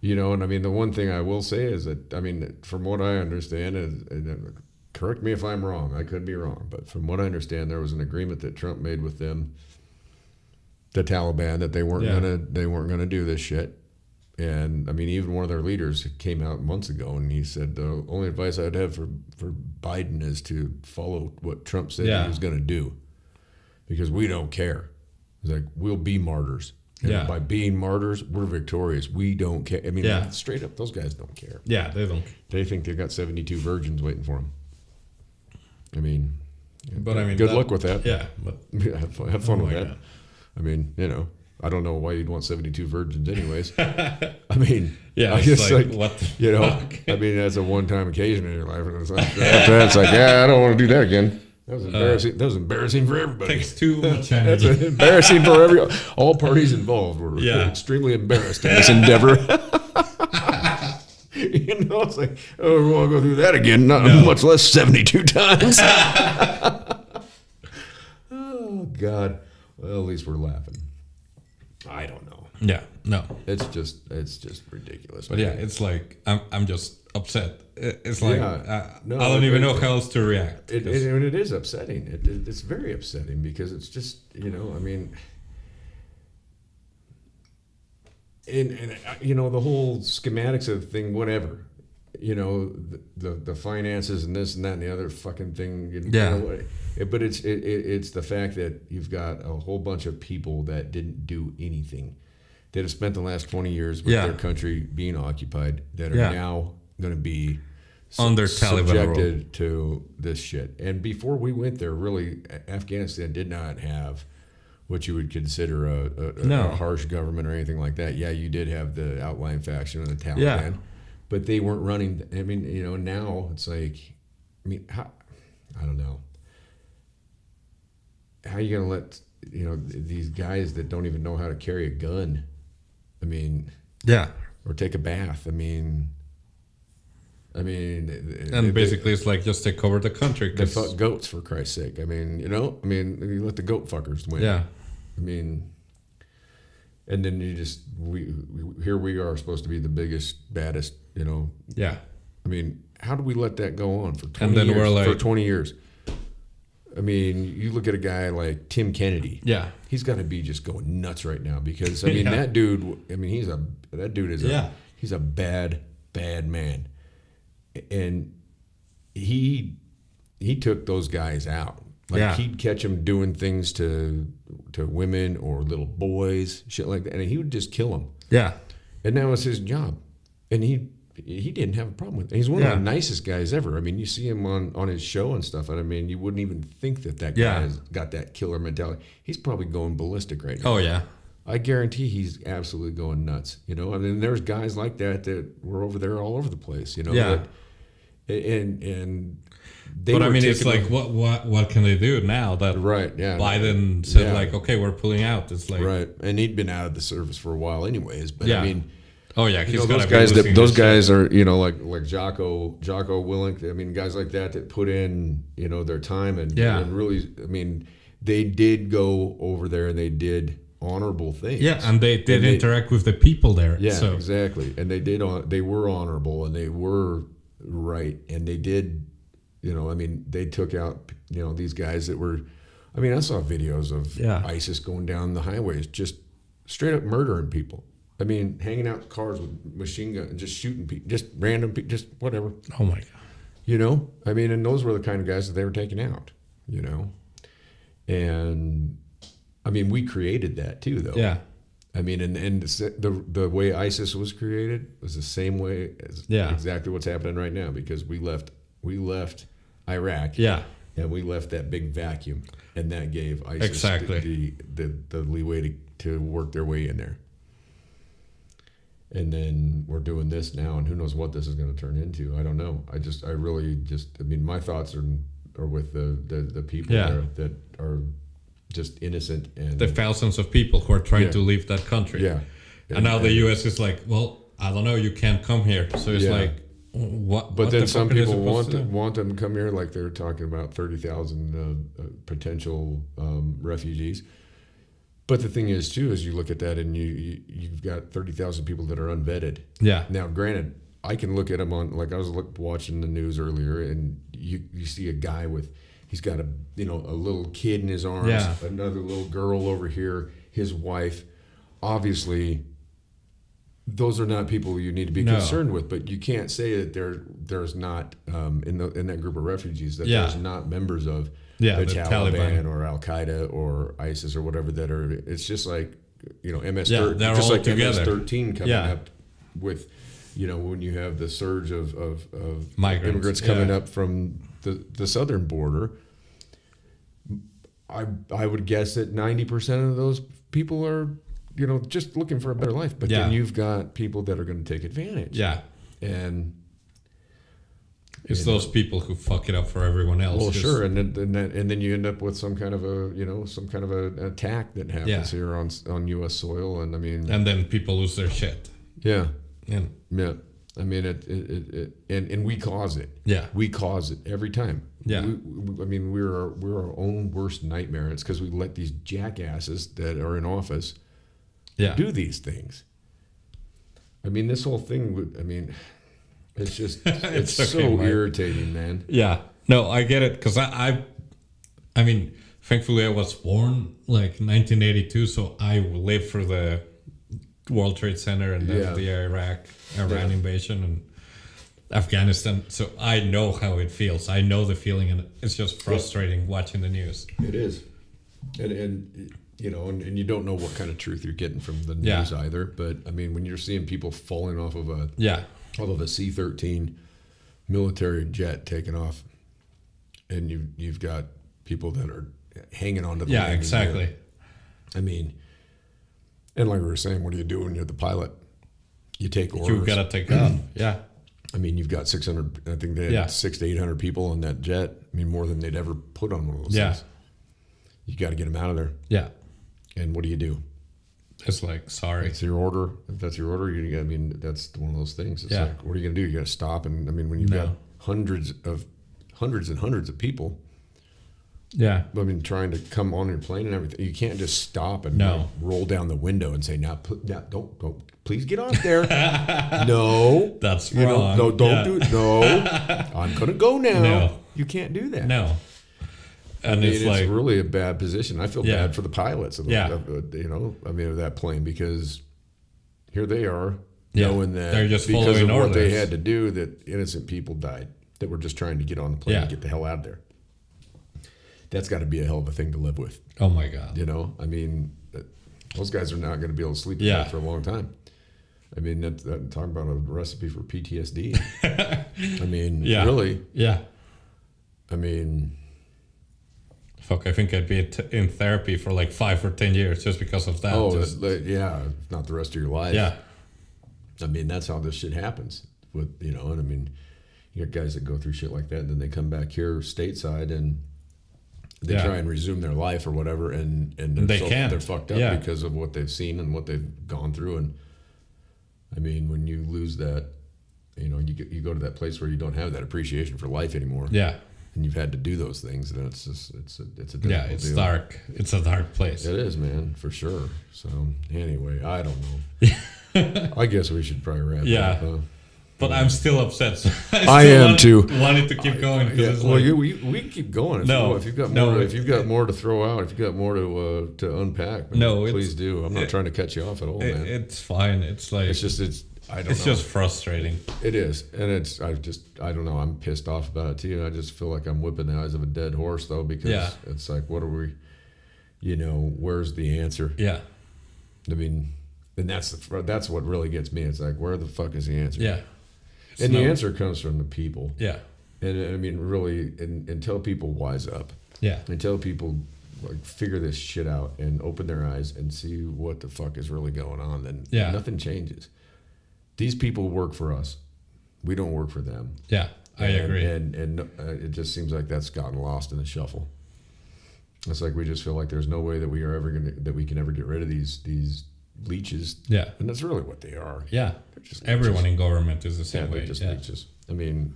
And the one thing I will say is that, from what I understand, and correct me if I'm wrong, I could be wrong, but from what I understand, there was an agreement that Trump made with them, the Taliban, that they weren't gonna do this shit. And even one of their leaders came out months ago and he said the only advice I'd have for Biden is to follow what Trump said he was going to do, because we don't care. He's like, we'll be martyrs. And by being martyrs, we're victorious. We don't care. Straight up, those guys don't care. Yeah, they don't. They think they've got 72 virgins waiting for them. But good luck with that. Yeah, but have fun with that. God. I don't know why you'd want 72 virgins anyways. I guess what the fuck? that's a one-time occasion in your life. And after that, it's like, I don't want to do that again. That was embarrassing. That was embarrassing for everybody. Takes too much energy. That's embarrassing for all parties involved. Were extremely embarrassed in this endeavor. It's like, oh, we want to go through that again. Much less 72 times. Oh God. Well, at least we're laughing. I don't know. Yeah. No. It's just ridiculous. But yeah, it's like I'm just upset. It's like I don't even know how else to react. It is upsetting. It's very upsetting because it's just I mean, and the whole schematics of the thing, whatever, the finances and this and that and the other fucking thing. But it's the fact that you've got a whole bunch of people that didn't do anything, that have spent the last 20 years with their country being occupied, that are now going to be under subjected to this shit. And before we went there, really, Afghanistan did not have what you would consider a harsh government or anything like that. Yeah, you did have the outlying faction and the Taliban, but they weren't running. I mean, now it's like, I don't know. How are you going to let, these guys that don't even know how to carry a gun, or take a bath, and basically it's like just take over the country. They fuck goats, for Christ's sake. You let the goat fuckers win. Yeah. And then here we are supposed to be the biggest, baddest, Yeah. How do we let that go on for 20 and then years? We're like, for 20 years. You look at a guy like Tim Kennedy. Yeah. He's got to be just going nuts right now because that dude. He's a bad man, and he took those guys out. He'd catch them doing things to women or little boys, shit like that, and he would just kill them. Yeah. And that was his job, and he didn't have a problem with it. He's one of the nicest guys ever. You see him on his show and stuff, and you wouldn't even think that guy has got that killer mentality. He's probably going ballistic right now. Oh, yeah. I guarantee he's absolutely going nuts. There's guys like that were over there all over the place. Yeah. And but it's like what can they do now that Biden said okay, we're pulling out. It's like right, and he'd been out of the service for a while anyways. But those guys are like Jocko Willink. Guys like that put in their time and really. They did go over there and they did honorable things. Yeah, and they did interact with the people there. Yeah, exactly. And they were honorable and they were right, and they did. They took out these guys that were. I saw videos of ISIS going down the highways, just straight up murdering people. Hanging out in cars with machine gun and just shooting people, just random people, just whatever. Oh my God. And those were the kind of guys that they were taking out. And we created that too, though. Yeah. And the way ISIS was created was the same way as exactly what's happening right now, because we left Iraq. Yeah. And we left that big vacuum, and that gave ISIS the leeway to work their way in there. And then we're doing this now, and who knows what this is going to turn into? I don't know. I really my thoughts are with the people there that are just innocent, and the thousands of people who are trying to leave that country. Yeah. And now the U.S. is like, well, I don't know, you can't come here. So it's like, what? But then some people want them to come here, like they're talking about 30,000 potential refugees. But the thing is, too, is you look at that and you've got 30,000 people that are unvetted. Yeah. Now, granted, I can look at them on, like I was watching the news earlier, and you see a guy he's got a little kid in his arms, another little girl over here, his wife. Obviously, those are not people you need to be concerned with. But you can't say that there's not in that group of refugees that there's not members of. The Taliban or Al Qaeda or ISIS or whatever that are. It's just like MS-13, just like MS-13 coming up with, when you have the surge of immigrants coming up from the southern border. I would guess that 90% of those people are just looking for a better life, but then you've got people that are going to take advantage. Yeah, and It's those people who fuck it up for everyone else. Well, sure, and then you end up with some kind of an attack that happens here on U.S. soil, and I mean, and then people lose their shit. Yeah, yeah. I mean, and we cause it. Yeah, we cause it every time. Yeah, I mean, we're our own worst nightmare. It's because we let these jackasses that are in office, do these things. I mean, this whole thing. I mean. It's just, it's so irritating, man. Yeah. No, I get it. Because I mean, thankfully I was born like 1982, so I lived through the World Trade Center and then the Iran invasion and Afghanistan. So I know how it feels. I know the feeling, and it's just frustrating watching the news. It is. And you know, and you don't know what kind of truth you're getting from the news either. But I mean, when you're seeing people falling off of a C-13 military jet taking off, and you've got people that are hanging onto the landing exactly gear. I mean, and like we were saying, what do you do when you're the pilot? You take orders. You've got to take off. Yeah. I mean, you've got 600. I think they had 600 to 800 people on that jet. I mean, more than they'd ever put on one of those things. You got to get them out of there. Yeah. And what do you do? It's like, sorry. It's your order. If that's your order, I mean, that's one of those things. It's like, what are you going to do? You got to stop. And I mean, when you've got hundreds and hundreds of people, I mean, trying to come on your plane and everything, you can't just stop and roll down the window and say, now don't, please get off there. No. That's wrong. No, don't do it. No. I'm going to go now. No. You can't do that. No. And it's like really a bad position. I feel bad for the pilots of that plane, because here they are knowing that they're just because following of what orders. they had to do, that innocent people died that were just trying to get on the plane and get the hell out of there. That's got to be a hell of a thing to live with. Oh my God. You know, I mean, those guys are not going to be able to sleep at night for a long time. I mean, that's talking about a recipe for PTSD. I mean, really. Yeah. I mean, fuck, I think I'd be in therapy for like 5 or 10 years just because of that. Oh, not the rest of your life. Yeah. I mean, that's how this shit happens. And I mean, you got guys that go through shit like that, and then they come back here stateside and they try and resume their life or whatever, and they're fucked up because of what they've seen and what they've gone through. And I mean, when you lose that, you go to that place where you don't have that appreciation for life anymore. Yeah. And you've had to do those things, then it's a difficult it's deal. Dark. It's a dark place. It is, man, for sure. So anyway, I don't know. I guess we should probably wrap it up. Huh? But I'm still upset. So I am too. Wanted to keep going. We can keep going. If you've got more, if you've got more to throw out, if you've got more to unpack, please do. I'm not trying to cut you off at all, man. It's fine. It's like it's just frustrating. It is, and I don't know. I'm pissed off about it too. I just feel like I'm whipping the eyes of a dead horse, though, because it's like, what are we? Where's the answer? Yeah. I mean, and that's what really gets me. It's like, where the fuck is the answer? Yeah. And the answer comes from the people. Yeah. And I mean, really, until people wise up. Yeah. Until people figure this shit out and open their eyes and see what the fuck is really going on, then nothing changes. These people work for us. We don't work for them. Yeah, I agree. And it just seems like that's gotten lost in the shuffle. It's like we just feel like there's no way that we can ever get rid of these leeches. Yeah. And that's really what they are. Yeah. Everyone in government is the same way. They're just leeches. I mean,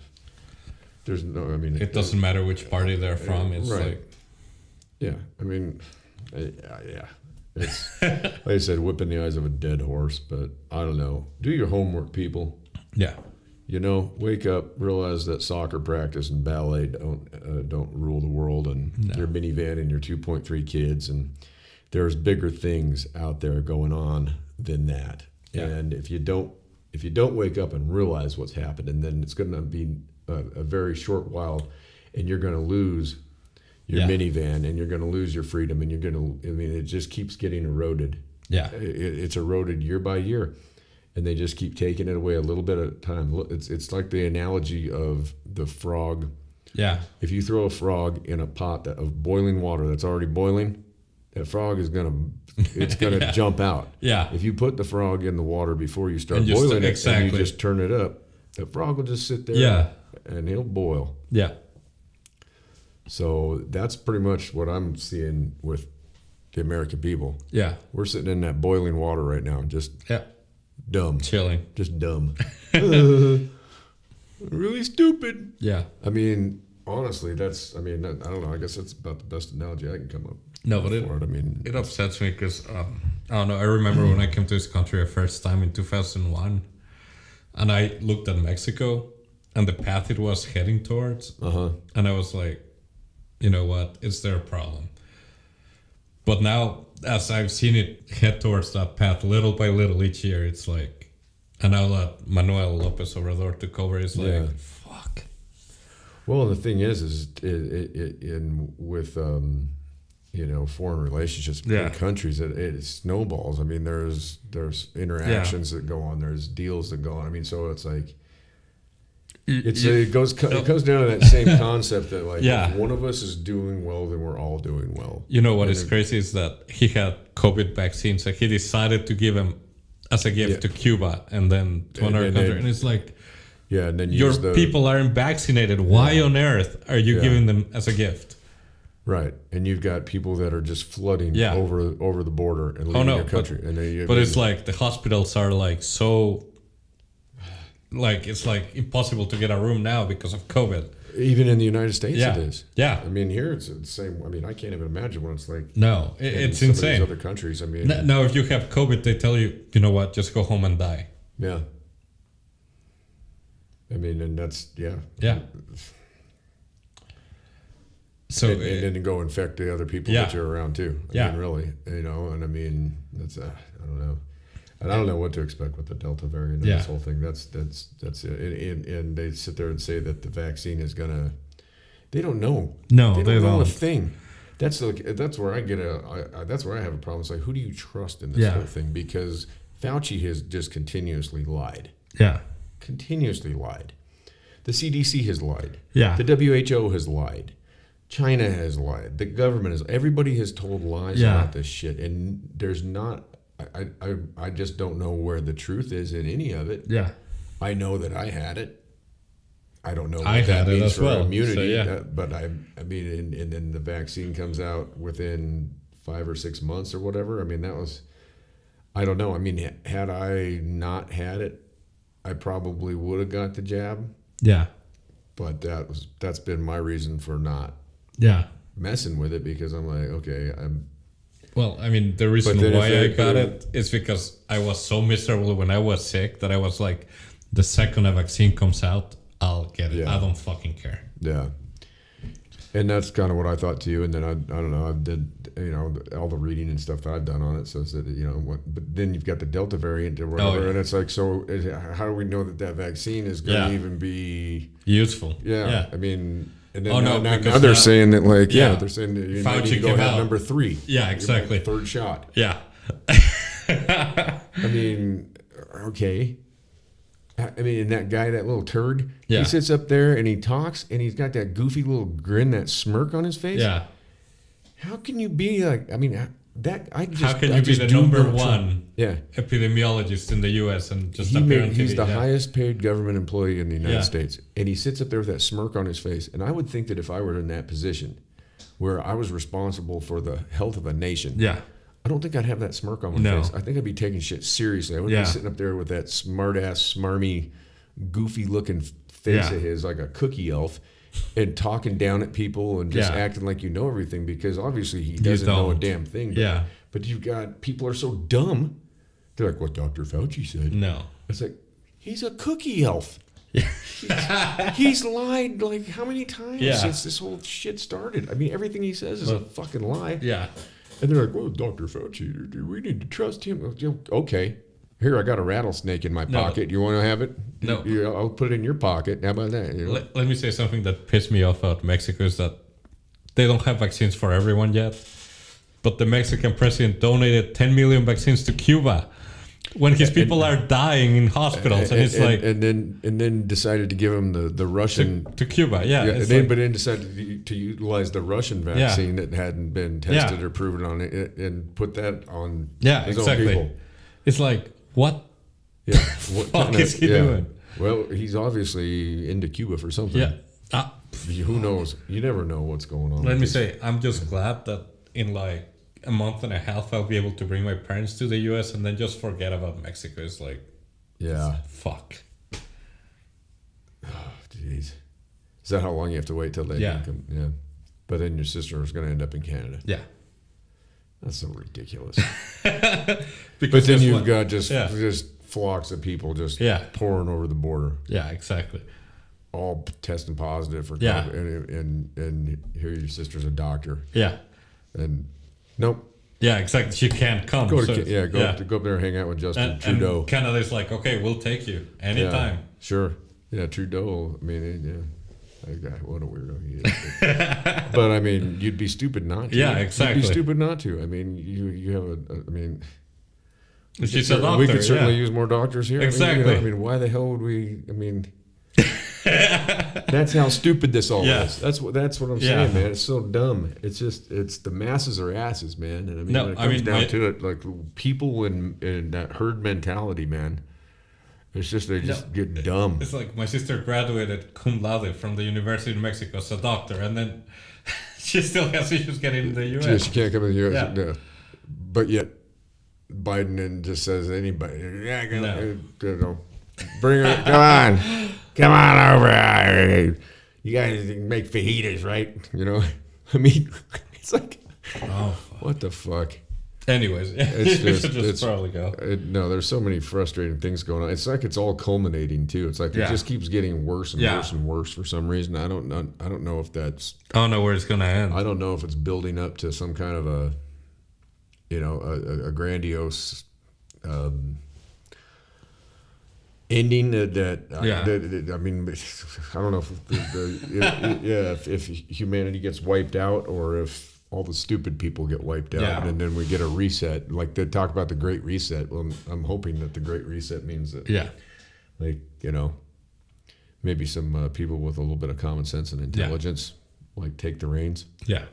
it doesn't matter which party they're from. It's like, yeah. I mean, yeah. It's like I said, whipping the eyes of a dead horse. But I don't know. Do your homework, people. Yeah. Wake up, realize that soccer practice and ballet don't rule the world, and your minivan and your 2.3 kids, and there's bigger things out there going on than that. Yeah. And if you don't wake up and realize what's happened, and then it's going to be a very short while, and you're going to lose your minivan, and you're going to lose your freedom, and it just keeps getting eroded. Yeah. It's eroded year by year, and they just keep taking it away a little bit at a time. It's like the analogy of the frog. Yeah. If you throw a frog in a pot of boiling water that's already boiling, that frog is it's gonna jump out. Yeah. If you put the frog in the water before you start boiling it, and you just turn it up, the frog will just sit there and he'll boil. Yeah. So that's pretty much what I'm seeing with the American people. Yeah. We're sitting in that boiling water right now, just dumb. Chilling. Just dumb. Really stupid. Yeah. I mean, honestly, I don't know. I guess that's about the best analogy I can come up No, but it upsets me because, I don't know, I remember when I came to this country the first time in 2001, and I looked at Mexico and the path it was heading towards, and I was like, you know what, it's their problem. But now, as I've seen it head towards that path little by little each year, it's like, and now that Manuel Lopez Obrador took over, it's like, fuck. Well, the thing is with foreign relationships between countries, it snowballs. I mean, there's interactions that go on, there's deals that go on. I mean, so it's like it goes down to that same concept that like if one of us is doing well, then we're all doing well. You know what is crazy is that he had COVID vaccines, so he decided to give them as a gift to Cuba and then to another country, and it's like. Yeah, and then your people aren't vaccinated. Why on earth are you giving them as a gift? Right, and you've got people that are just flooding over the border and leaving your country. But it's like the hospitals are like so, like it's like impossible to get a room now because of COVID. Even in the United States, it is. Yeah, I mean here it's the same. I mean I can't even imagine what it's like. No, it's insane. Some of these other countries. I mean, now if you have COVID, they tell you, you know what, just go home and die. Yeah. I mean, and that's yeah. So and then go infect the other people that you're around too. I mean, really, and I mean that's I don't know, and I don't know what to expect with the Delta variant and this whole thing. That's it. And they sit there and say that the vaccine is gonna. They don't know. No, they don't know a thing. That's where I get that's where I have a problem. It's like, who do you trust in this whole thing? Because Fauci has just continuously lied. Yeah. Continuously lied. The CDC has lied. Yeah. The WHO has lied. China has lied. The government has. Everybody has told lies about this shit, and there's not. I just don't know where the truth is in any of it. Yeah. I know that I had it. I don't know what I that had means it as for well. immunity, So, but I mean, and then the vaccine comes out within 5 or 6 months or whatever. I mean, that was. I don't know. I mean, had I not had it, I probably would have got the jab. Yeah. But that's been my reason for not messing with it, because I'm like, okay, well, I mean, the reason why I got it is because I was so miserable when I was sick that I was like, the second a vaccine comes out, I'll get it. Yeah. I don't fucking care. Yeah. And that's kind of what I thought too. And then I don't know, I did, all the reading and stuff that I've done on it says that, but then you've got the Delta variant or whatever. And it's like, so how do we know that vaccine is going to even be useful? Yeah. I mean, and then now they're saying that like, they're saying that you need to go have number 3. Yeah, exactly. Third shot. Yeah. I mean, okay. I mean, and that guy, that little turd, he sits up there and he talks and he's got that goofy little grin, that smirk on his face. Yeah. How can you be like, I mean, how can you be the number one epidemiologist in the U.S. and just appear on TV? He's the highest paid government employee in the United States. And he sits up there with that smirk on his face. And I would think that if I were in that position where I was responsible for the health of a nation, I don't think I'd have that smirk on my face. I think I'd be taking shit seriously. I wouldn't be sitting up there with that smart-ass, smarmy, goofy-looking face of his, like a cookie elf, and talking down at people and just acting like you know everything, because obviously he doesn't know a damn thing. But you've got people are so dumb. They're like, what Dr. Fauci said. No. It's like, he's a cookie elf. He's lied like how many times since this whole shit started? I mean, everything he says is a fucking lie. Yeah. And they're like, well, Dr. Fauci, we need to trust him. Okay, here, I got a rattlesnake in my pocket. You want to have it? No. I'll put it in your pocket. How about that? Let me say something that pissed me off about Mexico is that they don't have vaccines for everyone yet. But the Mexican president donated 10 million vaccines to Cuba when his people are dying in hospitals. And then decided to give them the Russian... To Cuba, but then decided to utilize the Russian vaccine that hadn't been tested or proven on it and put that on his own people. It's like, what? Yeah. What the fuck is he doing? Well, he's obviously into Cuba for something. Yeah. Who knows? You never know what's going on. Let me say, I'm just glad that in like a month and a half I'll be able to bring my parents to the US and then just forget about Mexico. It's like, yeah, fuck. Oh, jeez. Is that how long you have to wait till they can come? Yeah. But then your sister is going to end up in Canada. Yeah. That's so ridiculous. But then you've got just flocks of people just pouring over the border. Yeah, exactly. All testing positive for COVID. And here your sister's a doctor. Yeah. And nope. Yeah, exactly. She can't come. Go up there and hang out with Justin Trudeau. And Canada's like, okay, we'll take you anytime. Yeah, sure. Yeah, Trudeau. I mean, that guy, what a weirdo he is. But I mean, you'd be stupid not to. Yeah, exactly. You'd be stupid not to. I mean, you have I mean, she's a doctor. We could certainly use more doctors here. Exactly. I mean, why the hell would we? I mean, that's how stupid this all is. That's what I'm saying, man. It's so dumb. It's the masses are asses, man. And I mean, when it comes down to it, like people in that herd mentality, man. It's just they just get dumb. It's like my sister graduated cum laude from the University of Mexico as a doctor, and then she still has issues getting in the U.S. She can't come in the U.S. Yeah. But yet Biden just says anybody, bring her, come on over here. You guys make fajitas, right? I mean, it's like, what the fuck? Anyways, it's probably go. No, there's so many frustrating things going on. It's like it's all culminating too. It's like it just keeps getting worse and worse and worse for some reason. I don't know if that's. I don't know where it's gonna end. I don't know if it's building up to some kind of a grandiose ending that I mean, I don't know if humanity gets wiped out or if all the stupid people get wiped out, and then we get a reset. Like they talk about the Great Reset. Well, I'm hoping that the Great Reset means that, like maybe some people with a little bit of common sense and intelligence, like take the reins. Yeah,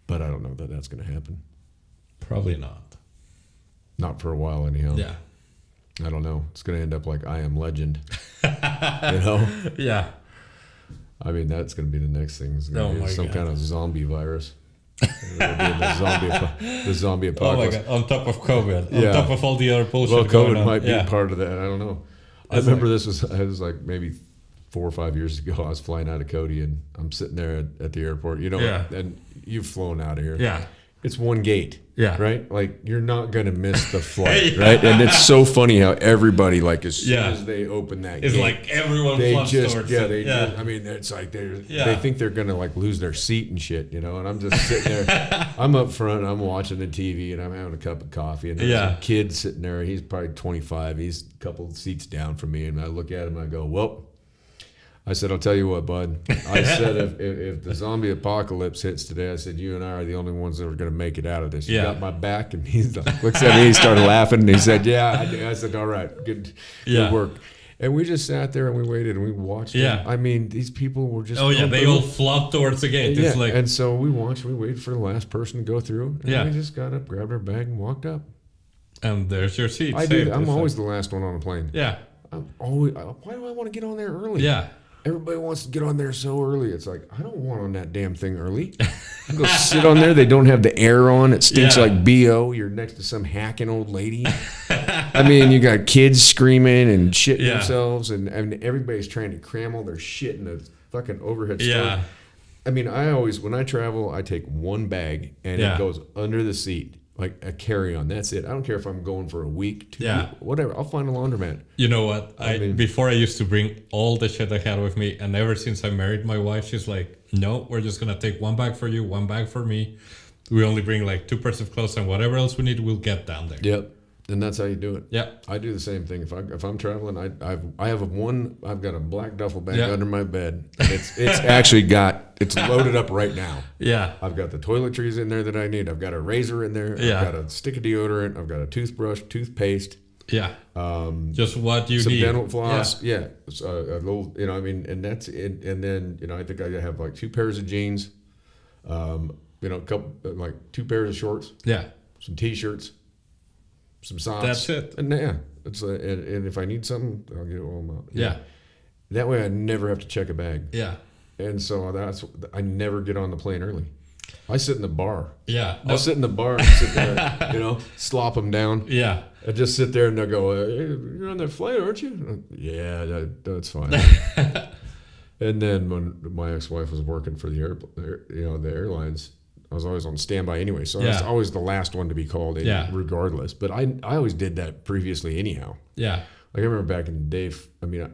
but I don't know that that's going to happen. Probably not. Not for a while, anyhow. Yeah, I don't know. It's going to end up like I Am Legend. Yeah. I mean, that's going to be the next thing. It's going to be some kind of zombie virus. The zombie apocalypse. Oh my God! On top of COVID, on top of all the other bullshit. Well, COVID might be part of that. I don't know. I remember I was like maybe 4 or 5 years ago. I was flying out of Cody, and I'm sitting there at the airport. And you've flown out of here. Yeah. It's one gate. Yeah. Right? Like, you're not going to miss the flight, right? And it's so funny how everybody, like, as soon as they open that it's gate. It's like everyone floods towards it. Just, I mean, it's like they think they're going to, like, lose their seat and shit, And I'm just sitting there. I'm up front. I'm watching the TV, and I'm having a cup of coffee. And there's a kid sitting there. He's probably 25. He's a couple of seats down from me. And I look at him, and I go, well... I said, I'll tell you what, bud. I said, if the zombie apocalypse hits today, I said, you and I are the only ones that are going to make it out of this. You got my back? And he looks at me, he started laughing, and he said, yeah, I do. I said, all right, good work. And we just sat there and we waited and we watched them. I mean, these people were just... Oh, yeah, they all flocked towards the gate. Yeah, like... and so we waited for the last person to go through. And we just got up, grabbed our bag, and walked up. And there's your seat. I'm always the last one on a plane. Yeah. Why do I want to get on there early? Yeah. Everybody wants to get on there so early. It's like, I don't want on that damn thing early. I go sit on there. They don't have the air on. It stinks like BO. You're next to some hacking old lady. I mean, you got kids screaming and shitting themselves, and everybody's trying to cram all their shit in the fucking overhead store. I mean, when I travel, I take one bag, and it goes under the seat. Like a carry-on. That's it. I don't care if I'm going for a week, 2 weeks, whatever. I'll find a laundromat. You know what? Before I used to bring all the shit I had with me, and ever since I married my wife, she's like, no, we're just going to take one bag for you, one bag for me. We only bring like 2 pairs of clothes, and whatever else we need, we'll get down there. Yep. And that's how you do it. Yeah. I do the same thing. If I'm traveling, I've got a black duffel bag under my bed. And it's actually it's loaded up right now. Yeah. I've got the toiletries in there that I need. I've got a razor in there. Yeah. I've got a stick of deodorant. I've got a toothbrush, toothpaste. Yeah. Just what you need. Some dental floss. Yeah. A little, I mean, and that's it. And then, I think I have like 2 pairs of jeans, a couple, like 2 pairs of shorts. Yeah. Some t-shirts. Some socks. That's it. And it's and if I need something, I'll get it all out. Yeah. That way I never have to check a bag. Yeah. And so I never get on the plane early. I sit in the bar. Yeah. I'll sit in the bar and sit there, slop them down. Yeah. I just sit there and they'll go, hey, you're on that flight, aren't you? Yeah, that's fine. And then when my ex-wife was working for the airlines, I was always on standby anyway. So I was always the last one to be called in regardless. But I always did that previously anyhow. Yeah. Like I remember back in the day,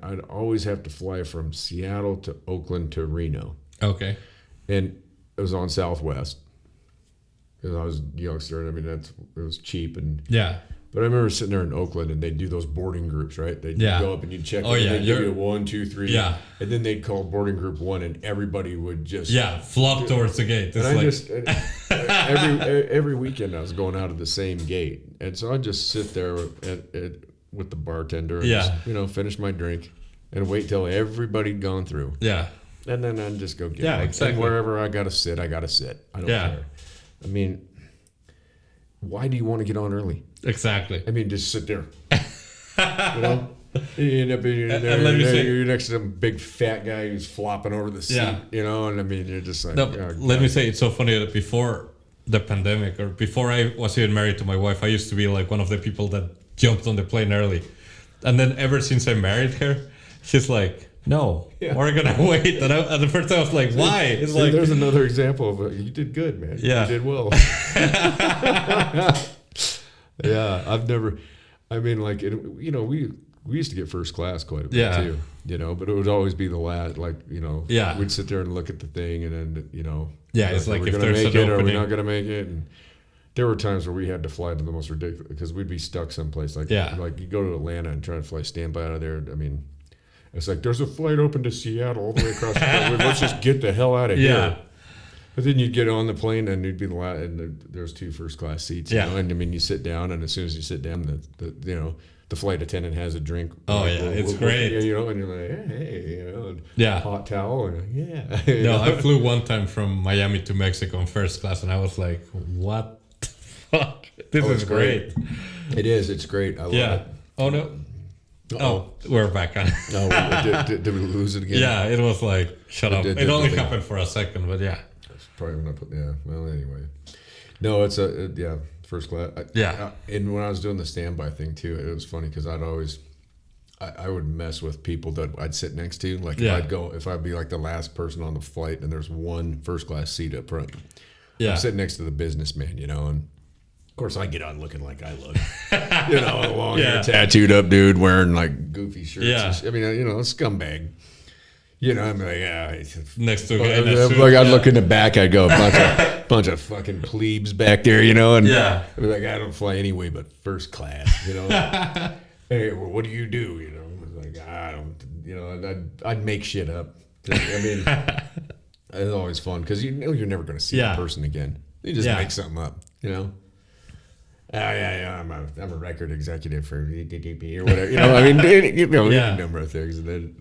I'd always have to fly from Seattle to Oakland to Reno. Okay. And it was on Southwest because I was a youngster. And it was cheap. But I remember sitting there in Oakland and they'd do those boarding groups, right? They'd go up and you'd check. And they'd give you 1, 2, 3. Yeah. And then they'd call boarding group 1 and everybody would just flock towards the gate. It's every weekend I was going out of the same gate, and so I'd just sit there with the bartender and just, finish my drink and wait till everybody'd gone through. Yeah. And then I'd just go get exactly. And wherever I gotta sit. I don't care. Why do you want to get on early? Exactly. Just sit there. You end up you're next to some big fat guy who's flopping over the seat, and you're just like. Let me say, it's so funny that before the pandemic or before I was even married to my wife, I used to be like one of the people that jumped on the plane early. And then ever since I married her, she's like, no, we're going to wait. And at the first time I was like, why? It's like, there's another example of you did good, man. Yeah. You did well. Yeah, I've never, we used to get first class quite a bit too, but it would always be the last, we'd sit there and look at the thing and then, it's like if there's an opening, are we not going to make it? And there were times where we had to fly to the most ridiculous, because we'd be stuck someplace like you go to Atlanta and try to fly standby out of there. It's like, there's a flight open to Seattle all the way across the country. Let's just get the hell out of here. But then you'd get on the plane and you'd be and there's 2 first class seats, and you sit down, and as soon as you sit down, the flight attendant has a drink. It's great. And you're like, hey, hot towel, and No, I flew one time from Miami to Mexico in first class, and I was like, what the fuck? This is great. It is. It's great. I love it. Oh no. Oh, we're back on. Did we lose it again? Yeah, it was like, shut up. It only happened for a second, but yeah. Probably not put. Yeah. Well, anyway. No, it's first class. And when I was doing the standby thing too, it was funny because I would mess with people that I'd sit next to. Like if I'd be like the last person on the flight and there's one first class seat up front. Yeah. I'm sitting next to the businessman, and of course I get on looking like I look, a long hair, tattooed up dude wearing like goofy shirts. Yeah. A scumbag. I'm like, next to I'd look in the back, I'd go, bunch of fucking plebes back there, and Yeah. I'd be like, I don't fly anyway, but first class, Hey, well, what do you do? I was like, I don't, I'd make shit up. It's always fun because you're never going to see that person again. You just make something up, I'm a record executive for DTP or whatever. A number of things, and then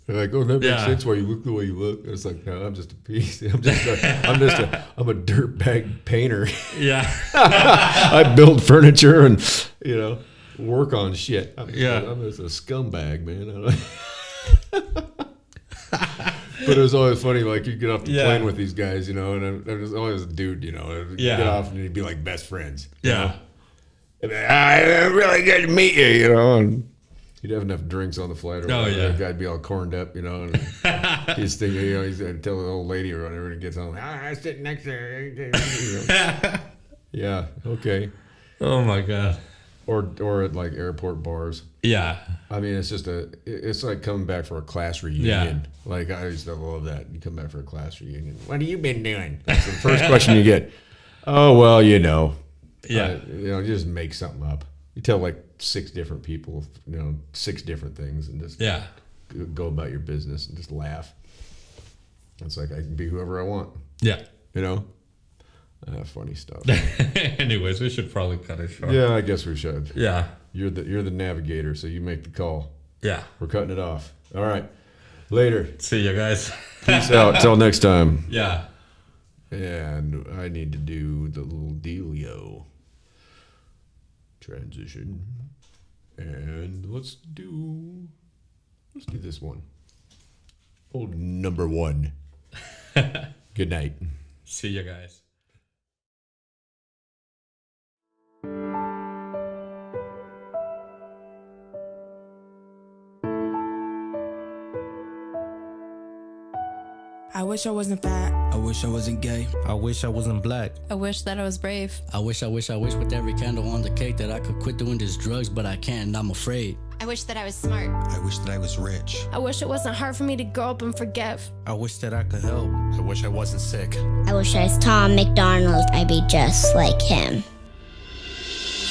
they're like, oh, that makes sense why you look the way you look. And it's like, no, I'm just a piece. I'm a dirtbag painter. Yeah. I build furniture and work on shit. I'm just a scumbag, man. But it was always funny, like you get off the plane with these guys, and there was always a dude, get off and you'd be like best friends. Yeah. And I'm really good to meet you, and he'd have enough drinks on the flight, or the guy'd be all corned up, and he's thinking, he's gonna tell the old lady or whatever, and he gets on, I sit next to her. Yeah, okay. Oh my god. Or at like airport bars. Yeah. It's like coming back for a class reunion. Yeah. Like I used to love that. You come back for a class reunion. What have you been doing? That's the first question you get. Oh, well, Yeah. You just make something up. You tell like 6 different people, 6 different things, and just go about your business and just laugh. It's like I can be whoever I want. Yeah. Funny stuff. Anyways, we should probably cut it short. Yeah, I guess we should. Yeah. You're the navigator, so you make the call. Yeah. We're cutting it off. All right. Later. See you guys. Peace out. Till next time. Yeah. And I need to do the little dealio transition. And let's do Let's do this one. Old number one. Good night. See you guys. I wish I wasn't fat. I wish I wasn't gay. I wish I wasn't black. I wish that I was brave. I wish with every candle on the cake that I could quit doing these drugs, but I can't and I'm afraid. I wish that I was smart. I wish that I was rich. I wish it wasn't hard for me to grow up and forgive. I wish that I could help. I wish I wasn't sick. I wish I was Tom McDonald. I'd be just like him.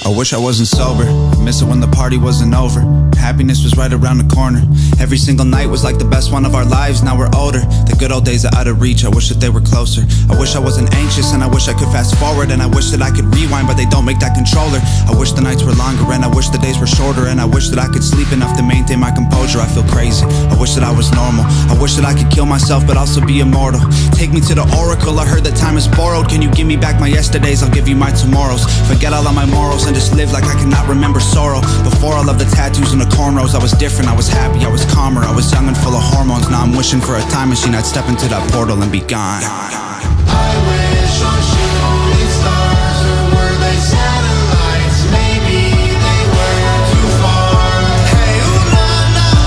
I wish I wasn't sober. I miss it when the party wasn't over. Happiness was right around the corner. Every single night was like the best one of our lives. Now we're older. The good old days are out of reach. I wish that they were closer. I wish I wasn't anxious and I wish I could fast forward. And I wish that I could rewind, but they don't make that controller. I wish the nights were longer and I wish the days were shorter. And I wish that I could sleep enough to maintain my composure. I feel crazy. I wish that I was normal. I wish that I could kill myself but also be immortal. Take me to the oracle. I heard that time is borrowed. Can you give me back my yesterdays? I'll give you my tomorrows. Forget all of my morals and just live like I cannot remember sorrow. Before all of the tattoos and the cornrows, I was different, I was happy, I was calmer, I was young and full of hormones. Now I'm wishing for a time machine, I'd step into that portal and be gone. I wish on shooting stars, or were they satellites? Maybe they were too far. Hey, ooh, nah, nah.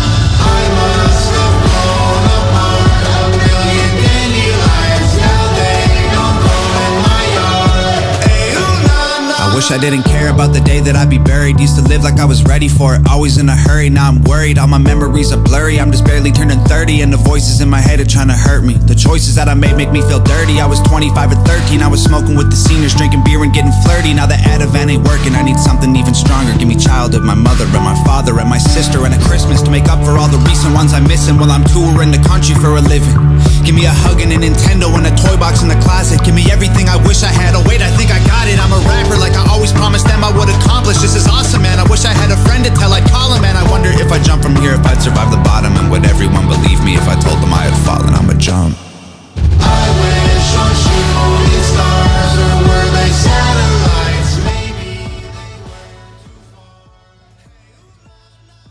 I must have blown apart a million dandelions. Now they don't grow in my yard. Hey, ooh, nah, nah. I wish I didn't care about the day that I'd be buried. Used to live like I was ready for it, always in a hurry. Now I'm worried, all my memories are blurry. I'm just barely turning 30 and the voices in my head are trying to hurt me. The choices that I made make me feel dirty. I was 25 or 13, I was smoking with the seniors, drinking beer and getting flirty. Now the Ativan ain't working, I need something even stronger. Give me childhood, my mother and my father and my sister and a Christmas to make up for all the recent ones I'm missing while I'm touring the country for a living. Give me a hug and a Nintendo and a toy box in the closet. Give me everything I wish I had. Oh wait, I think I got it. I'm a rapper like I always promised them I would accomplish. This is awesome, man. I wish I had a friend to tell. I'd call him, man. I wonder if I jump from here, if I'd survive the bottom. And would everyone believe me if I told them I had fallen? I'ma jump.